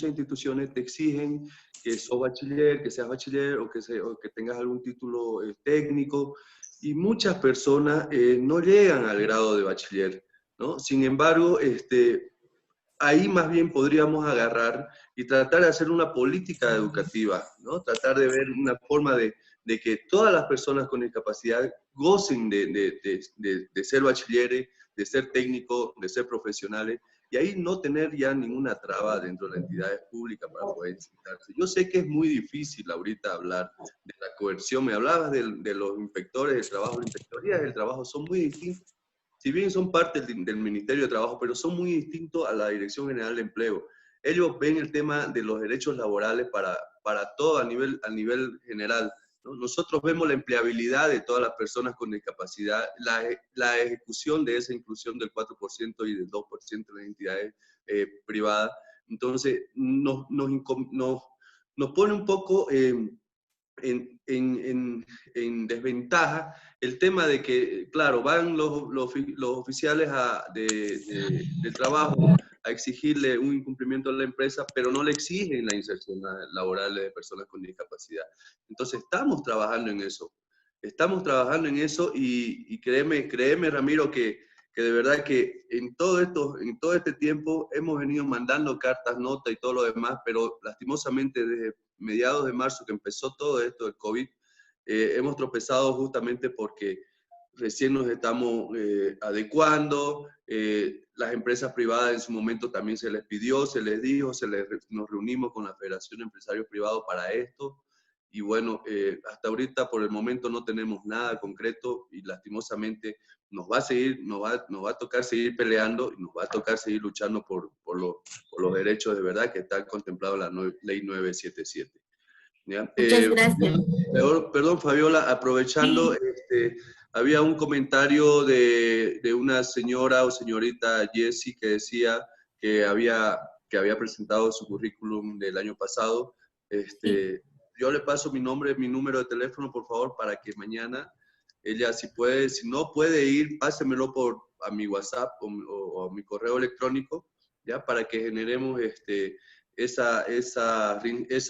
instituciones te exigen que sos bachiller, que seas bachiller o que tengas algún título técnico, y muchas personas no llegan al grado de bachiller, ¿no? Sin embargo, ahí más bien podríamos agarrar y tratar de hacer una política educativa, ¿no? Tratar de ver una forma de que todas las personas con discapacidad gocen de ser bachilleres, de ser técnicos, de ser profesionales, y ahí no tener ya ninguna traba dentro de las entidades públicas para poder sentarse. Yo sé que es muy difícil ahorita hablar de la coerción. Me hablabas de los inspectores del trabajo. Las inspectorías del trabajo son muy distintas. Si bien son parte del Ministerio de Trabajo, pero son muy distintos a la Dirección General de Empleo. Ellos ven el tema de los derechos laborales para todo a nivel general, ¿no? Nosotros vemos la empleabilidad de todas las personas con discapacidad, la ejecución de esa inclusión del 4% y del 2% en las entidades privadas. Entonces, nos pone un poco en desventaja el tema de que, claro, van los oficiales del trabajo a exigirle un incumplimiento a la empresa, pero no le exigen la inserción laboral de personas con discapacidad. Entonces, estamos trabajando en eso. Estamos trabajando en eso y créeme, Ramiro, que de verdad que en todo este tiempo hemos venido mandando cartas, notas y todo lo demás, pero lastimosamente desde mediados de marzo que empezó todo esto del COVID, hemos tropezado justamente porque recién nos estamos adecuando. Las empresas privadas en su momento también se les pidió, se les dijo, nos reunimos con la Federación de Empresarios Privados para esto. Y bueno, hasta ahorita por el momento no tenemos nada concreto y lastimosamente nos va a tocar seguir peleando y nos va a tocar seguir luchando por los derechos de verdad que están contemplados en la Ley 977. ¿Ya? Muchas gracias. Perdón, Fabiola, aprovechando, había un comentario de una señora o señorita Jessie que decía que había presentado su currículum del año pasado. Sí. Yo le paso mi número de teléfono, por favor, para que mañana ella, si no puede ir, pásemelo a mi WhatsApp o a mi correo electrónico, ¿ya? Para que generemos esa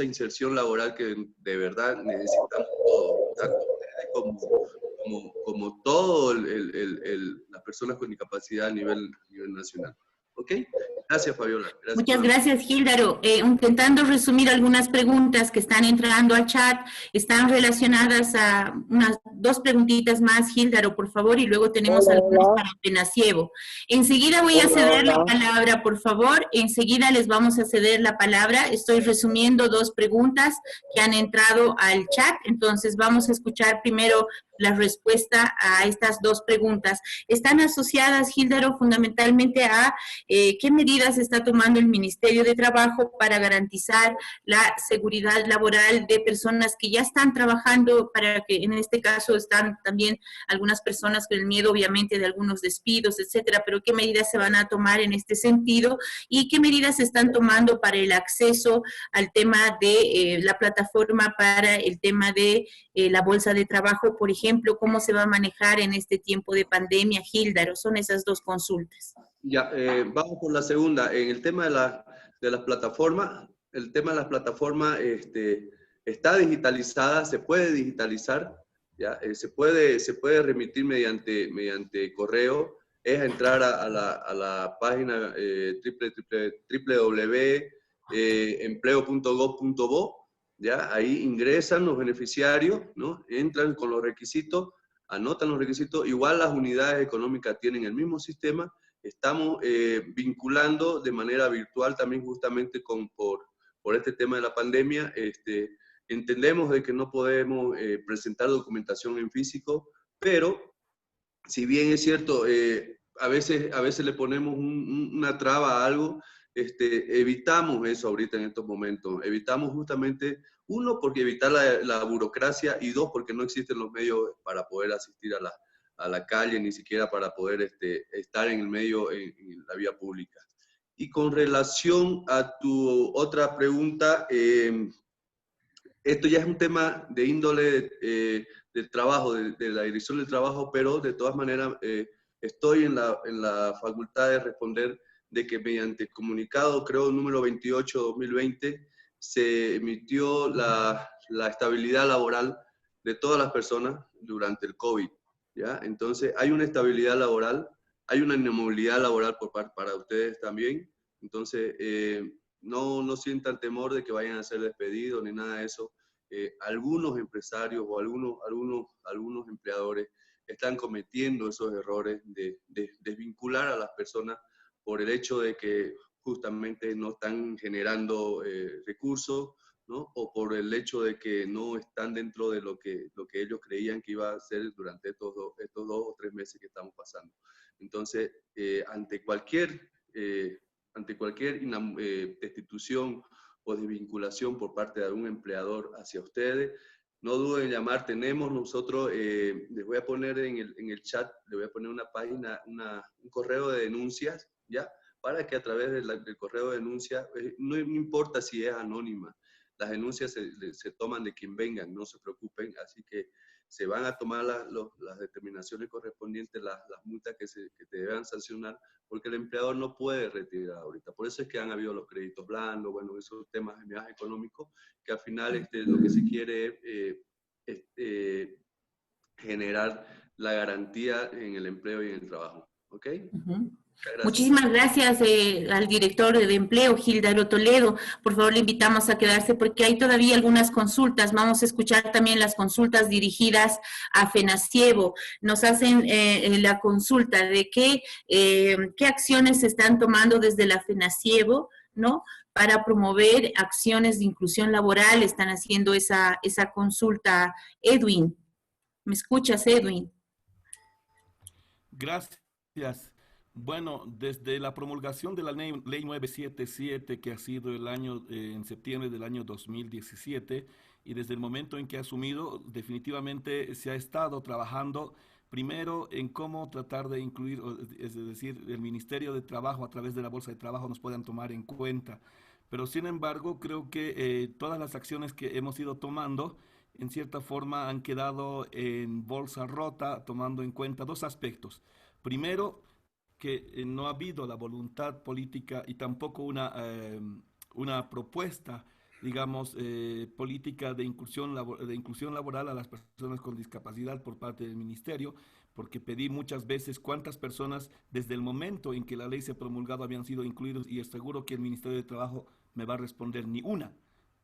inserción laboral que de verdad necesitamos todos, tanto ustedes como todas las personas con discapacidad a nivel nacional. ¿Ok? Gracias, Fabiola. Muchas gracias, Gíldaro. Intentando resumir algunas preguntas que están entrando al chat, están relacionadas a unas 2 preguntitas más, Gíldaro, por favor, y luego tenemos algunas para Penasiego. Enseguida voy a ceder la palabra, por favor. Enseguida les vamos a ceder la palabra. Estoy resumiendo 2 preguntas que han entrado al chat, entonces vamos a escuchar primero la respuesta a estas 2 preguntas. Están asociadas, Gíldaro, fundamentalmente a qué medidas está tomando el Ministerio de Trabajo para garantizar la seguridad laboral de personas que ya están trabajando, para que en este caso están también algunas personas con el miedo, obviamente, de algunos despidos, etcétera, pero qué medidas se van a tomar en este sentido y qué medidas se están tomando para el acceso al tema de la plataforma para el tema de la bolsa de trabajo, por ejemplo, cómo se va a manejar en este tiempo de pandemia, Gíldaro. Son esas 2 consultas. Ya, vamos por la segunda. En el tema de las plataformas, está digitalizada, se puede digitalizar, ¿ya? Se puede remitir mediante correo, es entrar a la página www.empleo.gov.bo, ¿ya? Ahí ingresan los beneficiarios, ¿no? Entran con los requisitos, anotan los requisitos, igual las unidades económicas tienen el mismo sistema. Estamos vinculando de manera virtual también justamente por este tema de la pandemia. Entendemos de que no podemos presentar documentación en físico, pero si bien es cierto, a veces le ponemos una traba a algo, evitamos eso ahorita en estos momentos. Evitamos justamente, 1, porque evitar la burocracia, y 2, porque no existen los medios para poder asistir a la calle, ni siquiera para poder estar en el medio, en la vía pública. Y con relación a tu otra pregunta, esto ya es un tema de índole del trabajo, de la Dirección del Trabajo, pero de todas maneras estoy en la facultad de responder de que mediante comunicado, creo, número 28/2020, se emitió la estabilidad laboral de todas las personas durante el COVID, ¿ya? Entonces, hay una estabilidad laboral, hay una movilidad laboral para ustedes también. Entonces, no sientan temor de que vayan a ser despedidos ni nada de eso. Algunos empresarios o algunos empleadores están cometiendo esos errores de desvincular a las personas por el hecho de que justamente no están generando recursos, ¿no? O por el hecho de que no están dentro de lo que ellos creían que iba a ser durante estos 2 o 3 meses que estamos pasando. Entonces, ante cualquier destitución o desvinculación por parte de algún empleador hacia ustedes, no duden en llamar. Tenemos nosotros, les voy a poner en el chat, les voy a poner una página, un correo de denuncias, ¿ya? Para que a través del correo de denuncia, no importa si es anónima, las denuncias se toman de quien vengan, no se preocupen, así que se van a tomar las determinaciones correspondientes, las multas que te deban sancionar, porque el empleador no puede retirar ahorita. Por eso es que han habido los créditos blandos, bueno, esos temas más económicos, que al final lo que se quiere es generar la garantía en el empleo y en el trabajo. ¿Ok? Gracias. Muchísimas gracias al director de Empleo, Gildaro Toledo. Por favor, le invitamos a quedarse porque hay todavía algunas consultas. Vamos a escuchar también las consultas dirigidas a FENASIEVO. Nos hacen la consulta de qué acciones se están tomando desde la FENASIEVO, ¿no?, para promover acciones de inclusión laboral. Están haciendo esa consulta. Edwin, ¿me escuchas, Edwin? Gracias. Bueno, desde la promulgación de la ley 977, que ha sido en septiembre del año 2017, y desde el momento en que ha asumido, definitivamente se ha estado trabajando primero en cómo tratar de incluir, es decir, el Ministerio de Trabajo a través de la Bolsa de Trabajo nos puedan tomar en cuenta. Pero sin embargo, creo que todas las acciones que hemos ido tomando, en cierta forma, han quedado en bolsa rota, tomando en cuenta dos aspectos. Primero, que no ha habido la voluntad política y tampoco una propuesta, digamos, política de inclusión laboral a las personas con discapacidad por parte del ministerio, porque pedí muchas veces cuántas personas desde el momento en que la ley se ha promulgado habían sido incluidos, y es seguro que el Ministerio de Trabajo me va a responder ni una.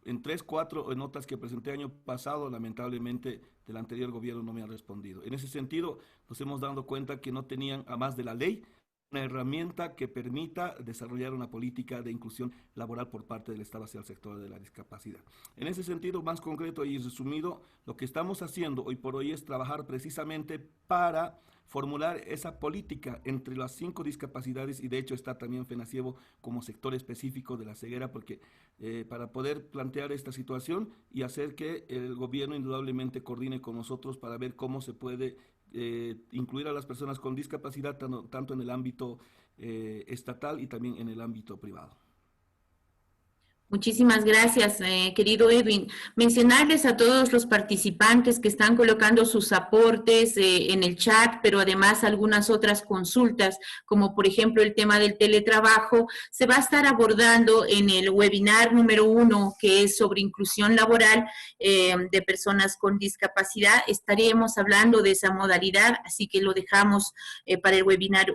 En 3, 4 notas que presenté año pasado, lamentablemente del anterior gobierno no me ha respondido. En ese sentido, nos hemos dado cuenta que no tenían, a más de la ley, una herramienta que permita desarrollar una política de inclusión laboral por parte del Estado hacia el sector de la discapacidad. En ese sentido, más concreto y resumido, lo que estamos haciendo hoy por hoy es trabajar precisamente para formular esa política entre las 5 discapacidades, y de hecho está también FENASIEVO como sector específico de la ceguera, porque para poder plantear esta situación y hacer que el gobierno indudablemente coordine con nosotros para ver cómo se puede incluir a las personas con discapacidad tanto en el ámbito estatal y también en el ámbito privado. Muchísimas gracias, querido Edwin. Mencionarles a todos los participantes que están colocando sus aportes en el chat, pero además algunas otras consultas, como por ejemplo el tema del teletrabajo, se va a estar abordando en el webinar número 1, que es sobre inclusión laboral de personas con discapacidad. Estaremos hablando de esa modalidad, así que lo dejamos para el webinar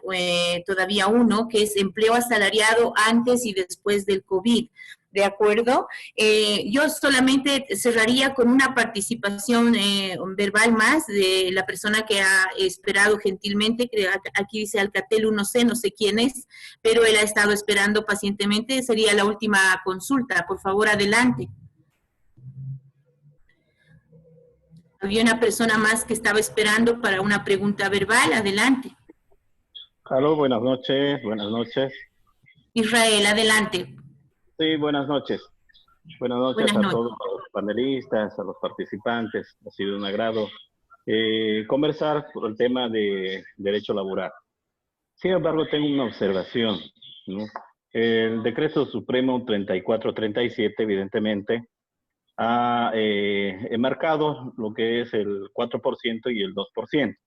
todavía 1, que es empleo asalariado antes y después del COVID. ¿De acuerdo? Yo solamente cerraría con una participación verbal más de la persona que ha esperado gentilmente, que aquí dice Alcatel 1C, no sé quién es, pero él ha estado esperando pacientemente. Sería la última consulta. Por favor, adelante. Había una persona más que estaba esperando para una pregunta verbal. Adelante. Aló, buenas noches, buenas noches. Israel, adelante. Sí, buenas noches. Buenas noches a todos los panelistas, a los participantes. Ha sido un agrado conversar por el tema de derecho laboral. Sin embargo, tengo una observación, ¿no? El Decreto Supremo 3437, evidentemente, ha enmarcado lo que es el 4% y el 2%.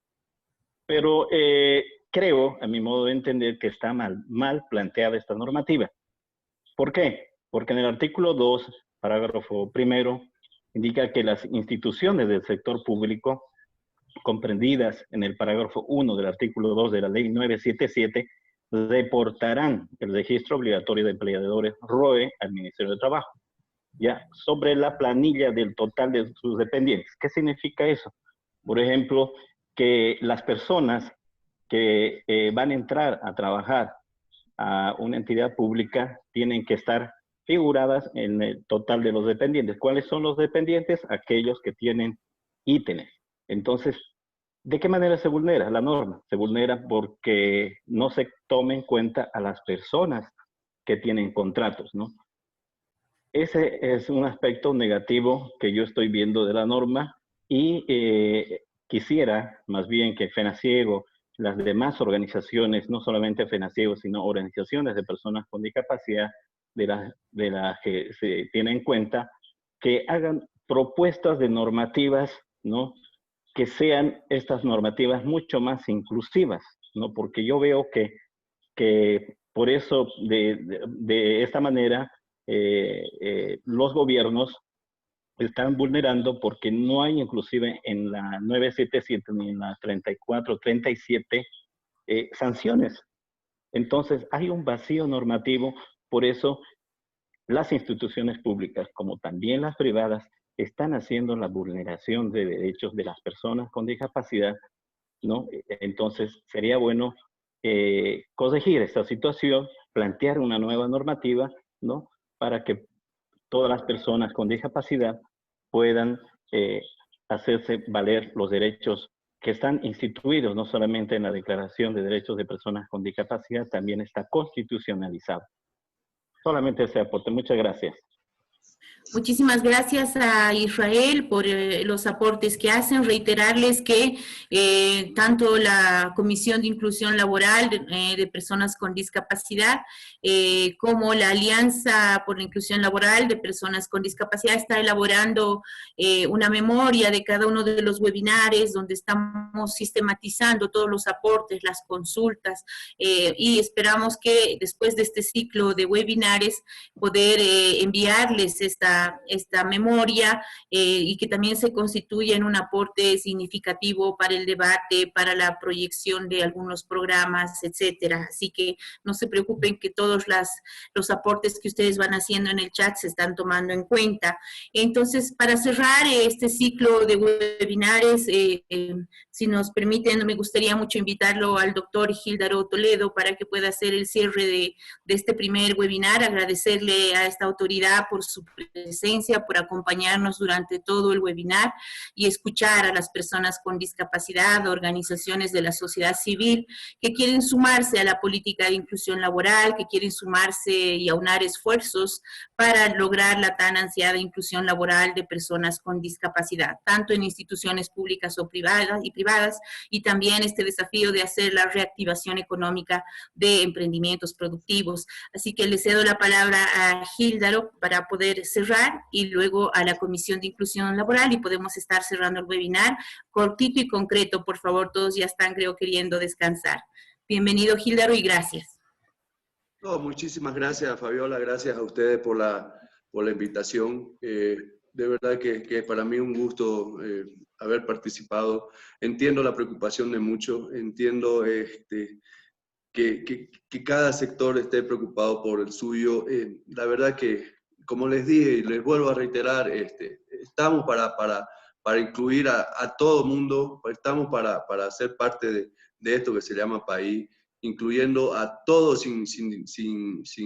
Pero, ¿qué creo, a mi modo de entender, que está mal planteada esta normativa. ¿Por qué? Porque en el artículo 2, parágrafo primero, indica que las instituciones del sector público, comprendidas en el parágrafo 1 del artículo 2 de la ley 977, reportarán el registro obligatorio de empleadores ROE al Ministerio de Trabajo, ya sobre la planilla del total de sus dependientes. ¿Qué significa eso? Por ejemplo, que las personas que van a entrar a trabajar a una entidad pública tienen que estar figuradas en el total de los dependientes. ¿Cuáles son los dependientes? Aquellos que tienen ítems. Entonces, ¿de qué manera se vulnera la norma? Se vulnera porque no se toma en cuenta a las personas que tienen contratos, ¿no? Ese es un aspecto negativo que yo estoy viendo de la norma y quisiera más bien que FENACIEGO, las demás organizaciones, no solamente FENACIEGO, sino organizaciones de personas con discapacidad de las que se tiene en cuenta, que hagan propuestas de normativas, ¿no? Que sean estas normativas mucho más inclusivas, ¿no? Porque yo veo que por eso, de esta manera, los gobiernos están vulnerando porque no hay inclusive en la 977 ni en la 34, 37 sanciones. Entonces hay un vacío normativo, por eso las instituciones públicas, como también las privadas, están haciendo la vulneración de derechos de las personas con discapacidad, ¿no? Entonces sería bueno corregir esta situación, plantear una nueva normativa, ¿no? Para que todas las personas con discapacidad puedan hacerse valer los derechos que están instituidos, no solamente en la Declaración de Derechos de Personas con Discapacidad, también está constitucionalizado. Solamente ese aporte. Muchas gracias. Muchísimas gracias a Israel por los aportes que hacen. Reiterarles que tanto la Comisión de Inclusión Laboral de Personas con Discapacidad como la Alianza por la Inclusión Laboral de Personas con Discapacidad está elaborando una memoria de cada uno de los webinares donde estamos sistematizando todos los aportes, las consultas y esperamos que después de este ciclo de webinares poder enviarles esta memoria y que también se constituya en un aporte significativo para el debate, para la proyección de algunos programas, etcétera. Así que no se preocupen que todos los aportes que ustedes van haciendo en el chat se están tomando en cuenta. Entonces, para cerrar este ciclo de webinares, si nos permiten, me gustaría mucho invitarlo al doctor Gíldaro Toledo para que pueda hacer el cierre de este primer webinar, agradecerle a esta autoridad por su presencia, por acompañarnos durante todo el webinar y escuchar a las personas con discapacidad, organizaciones de la sociedad civil que quieren sumarse a la política de inclusión laboral, que quieren sumarse y aunar esfuerzos para lograr la tan ansiada inclusión laboral de personas con discapacidad, tanto en instituciones públicas o privadas, y también este desafío de hacer la reactivación económica de emprendimientos productivos. Así que le cedo la palabra a Gíldaro para poder cerrar y luego a la Comisión de Inclusión Laboral y podemos estar cerrando el webinar. Cortito y concreto, por favor, todos ya están, creo, queriendo descansar. Bienvenido, Gíldaro, y gracias. No, muchísimas gracias, Fabiola, gracias a ustedes por la invitación. De verdad que para mí un gusto haber participado. Entiendo la preocupación de muchos, entiendo que cada sector esté preocupado por el suyo. La verdad que, como les dije y les vuelvo a reiterar, estamos para incluir a todo mundo, estamos para ser parte de esto que se llama país, incluyendo a todos sin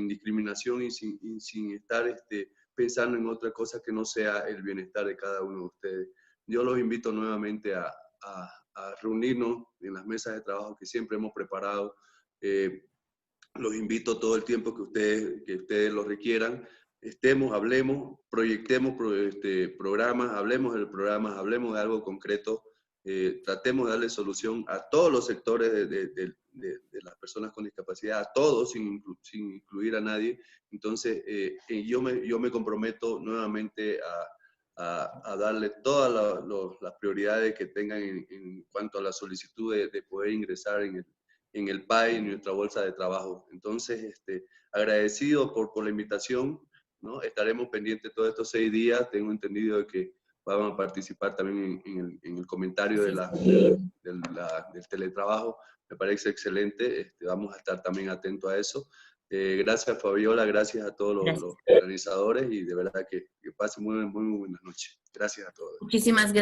discriminación y sin estar pensando en otra cosa que no sea el bienestar de cada uno de ustedes. Yo los invito nuevamente a reunirnos en las mesas de trabajo que siempre hemos preparado. Los invito todo el tiempo que ustedes lo requieran. Hablemos, proyectemos programas, hablemos del programa, hablemos de algo concreto, tratemos de darle solución a todos los sectores de las personas con discapacidad, a todos, sin incluir a nadie. Entonces, yo me comprometo nuevamente a darle todas las prioridades que tengan en cuanto a la solicitud de poder ingresar en en el PAE, en nuestra bolsa de trabajo. Entonces, agradecido por la invitación, ¿no? Estaremos pendientes todos estos 6 días. Tengo entendido de que van a participar también en el comentario del teletrabajo. Me parece excelente. Vamos a estar también atentos a eso. Gracias, Fabiola. Gracias a todos los organizadores y de verdad que pasen muy buenas noches. Gracias a todos. Muchísimas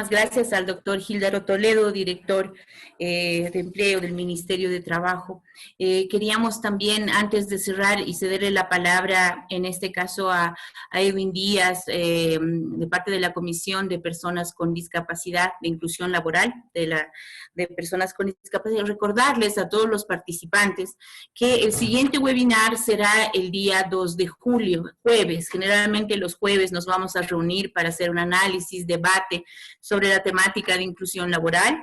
gracias al doctor Gildaro Toledo, director de Empleo del Ministerio de Trabajo. Queríamos también, antes de cerrar y cederle la palabra, en este caso a Edwin Díaz, de parte de la Comisión de Personas con Discapacidad, de Inclusión Laboral, de Personas con Discapacidad, recordarles a todos los participantes que el siguiente webinar será el día 2 de julio, jueves. Generalmente los jueves nos vamos a reunir para hacer un análisis, debate sobre la temática de inclusión laboral,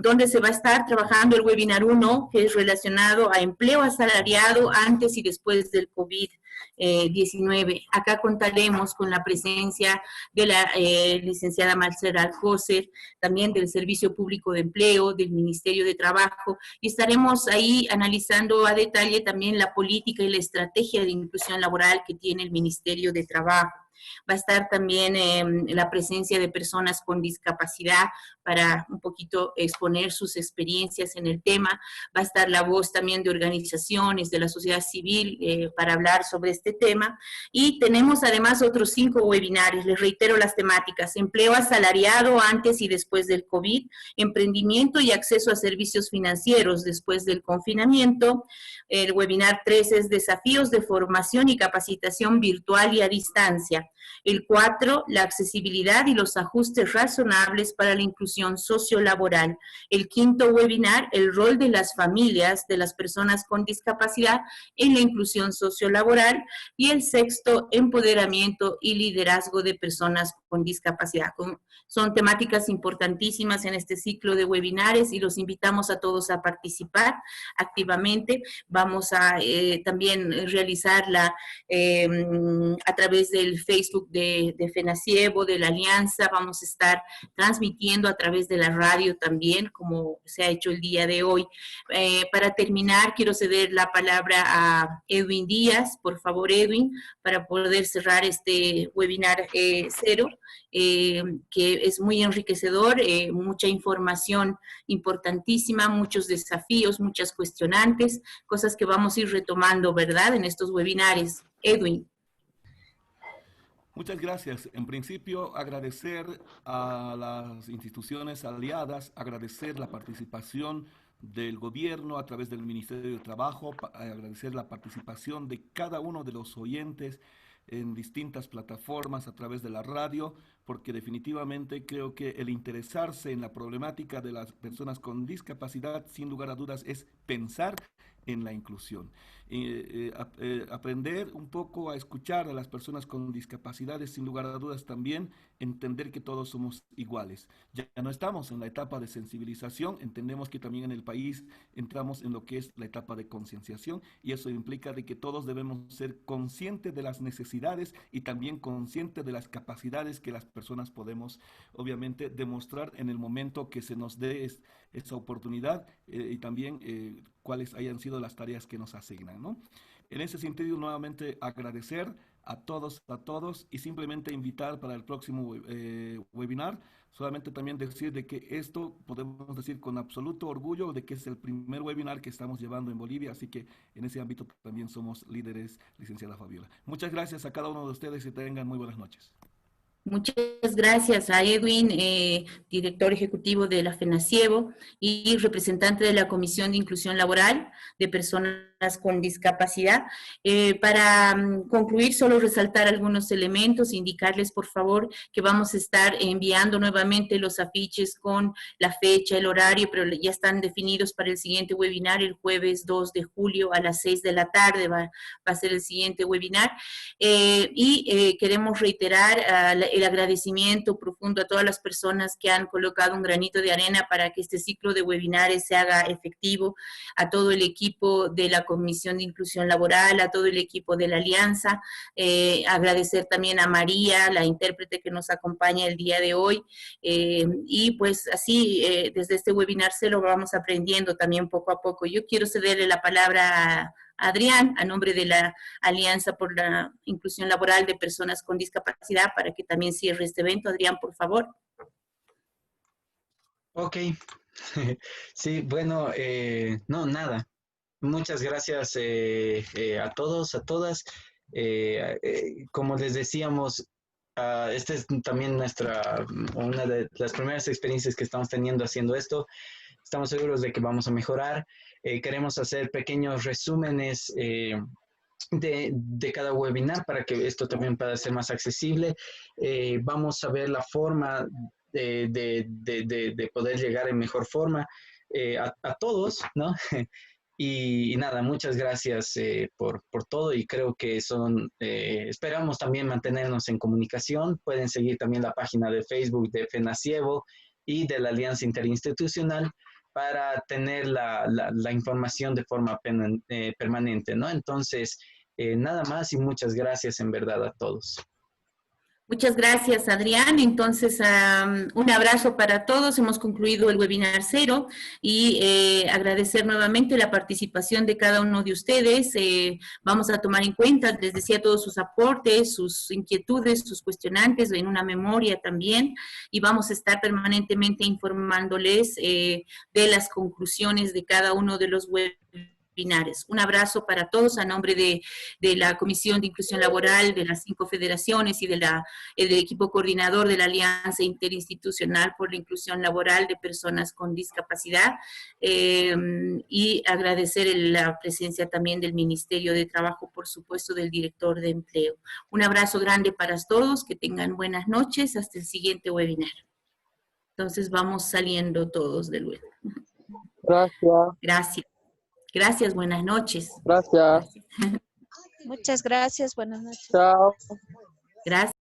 donde se va a estar trabajando el webinar 1, que es relacionado a empleo asalariado antes y después del COVID-19. Acá contaremos con la presencia de la licenciada Marcela Alcocer, también del Servicio Público de Empleo, del Ministerio de Trabajo, y estaremos ahí analizando a detalle también la política y la estrategia de inclusión laboral que tiene el Ministerio de Trabajo. Va a estar también la presencia de personas con discapacidad para un poquito exponer sus experiencias en el tema. Va a estar la voz también de organizaciones de la sociedad civil para hablar sobre este tema. Y tenemos además otros 5 webinarios. Les reitero las temáticas: empleo asalariado antes y después del COVID, emprendimiento y acceso a servicios financieros después del confinamiento. El webinar 3 es desafíos de formación y capacitación virtual y a distancia. El 4, la accesibilidad y los ajustes razonables para la inclusión sociolaboral. El 5º webinar, el rol de las familias de las personas con discapacidad en la inclusión sociolaboral. Y el 6º, empoderamiento y liderazgo de personas con discapacidad. Son temáticas importantísimas en este ciclo de webinares y los invitamos a todos a participar activamente. Vamos a también realizarla a través del Facebook de FENACIEBO, de la Alianza. Vamos a estar transmitiendo a través de la radio también, como se ha hecho el día de hoy. Para terminar, quiero ceder la palabra a Edwin Díaz. Por favor, Edwin, para poder cerrar este webinar 0, que es muy enriquecedor, mucha información importantísima, muchos desafíos, muchas cuestionantes, cosas que vamos a ir retomando, ¿verdad?, en estos webinares. Edwin. Muchas gracias. En principio, agradecer a las instituciones aliadas, agradecer la participación del gobierno a través del Ministerio de Trabajo, agradecer la participación de cada uno de los oyentes en distintas plataformas a través de la radio, porque definitivamente creo que el interesarse en la problemática de las personas con discapacidad, sin lugar a dudas, es pensar en la inclusión. Aprender un poco a escuchar a las personas con discapacidades, sin lugar a dudas también entender que todos somos iguales. Ya no estamos en la etapa de sensibilización, entendemos que también en el país entramos en lo que es la etapa de concienciación, y eso implica de que todos debemos ser conscientes de las necesidades y también conscientes de las capacidades que las personas podemos obviamente demostrar en el momento que se nos dé esa oportunidad, y también cuáles hayan sido las tareas que nos asignan, ¿no? En ese sentido, nuevamente agradecer a todos y simplemente invitar para el próximo webinar. Solamente también decir de que esto podemos decir con absoluto orgullo de que es el primer webinar que estamos llevando en Bolivia, así que en ese ámbito también somos líderes, licenciada Fabiola. Muchas gracias a cada uno de ustedes y tengan muy buenas noches. Muchas gracias a Edwin, director ejecutivo de la FENACIEBO y representante de la Comisión de Inclusión Laboral de Personas con Discapacidad. Para concluir, solo resaltar algunos elementos, indicarles por favor que vamos a estar enviando nuevamente los afiches con la fecha, el horario, pero ya están definidos para el siguiente webinar, el jueves 2 de julio a las 6 de la tarde va a ser el siguiente webinar. Queremos reiterar el agradecimiento profundo a todas las personas que han colocado un granito de arena para que este ciclo de webinares se haga efectivo, a todo el equipo de la Comisión de Inclusión Laboral, a todo el equipo de la Alianza, agradecer también a María, la intérprete que nos acompaña el día de hoy, y pues así, desde este webinar se lo vamos aprendiendo también poco a poco. Yo quiero cederle la palabra a Adrián, a nombre de la Alianza por la Inclusión Laboral de Personas con Discapacidad, para que también cierre este evento. Adrián, por favor. Ok. Sí, bueno, no, nada. Muchas gracias a todos, a todas. Como les decíamos, esta es también una de las primeras experiencias que estamos teniendo haciendo esto. Estamos seguros de que vamos a mejorar. Queremos hacer pequeños resúmenes de cada webinar para que esto también pueda ser más accesible. Vamos a ver la forma de poder llegar en mejor forma a todos, ¿no? Y nada, muchas gracias por todo, y creo que esperamos también mantenernos en comunicación. Pueden seguir también la página de Facebook de FENACIEVO y de la Alianza Interinstitucional para tener la información de forma permanente, ¿no? Entonces, nada más y muchas gracias en verdad a todos. Muchas gracias, Adrián. Entonces, un abrazo para todos. Hemos concluido el webinar 0 y agradecer nuevamente la participación de cada uno de ustedes. Vamos a tomar en cuenta, les decía, todos sus aportes, sus inquietudes, sus cuestionantes en una memoria también, y vamos a estar permanentemente informándoles de las conclusiones de cada uno de los webinars. Un abrazo para todos a nombre de la Comisión de Inclusión Laboral, de las 5 federaciones y del equipo coordinador de la Alianza Interinstitucional por la Inclusión Laboral de Personas con Discapacidad, y agradecer la presencia también del Ministerio de Trabajo, por supuesto, del Director de Empleo. Un abrazo grande para todos, que tengan buenas noches, hasta el siguiente webinar. Entonces vamos saliendo todos del webinar. Gracias. Gracias. Gracias, buenas noches. Gracias. Muchas gracias, buenas noches. Chao. Gracias.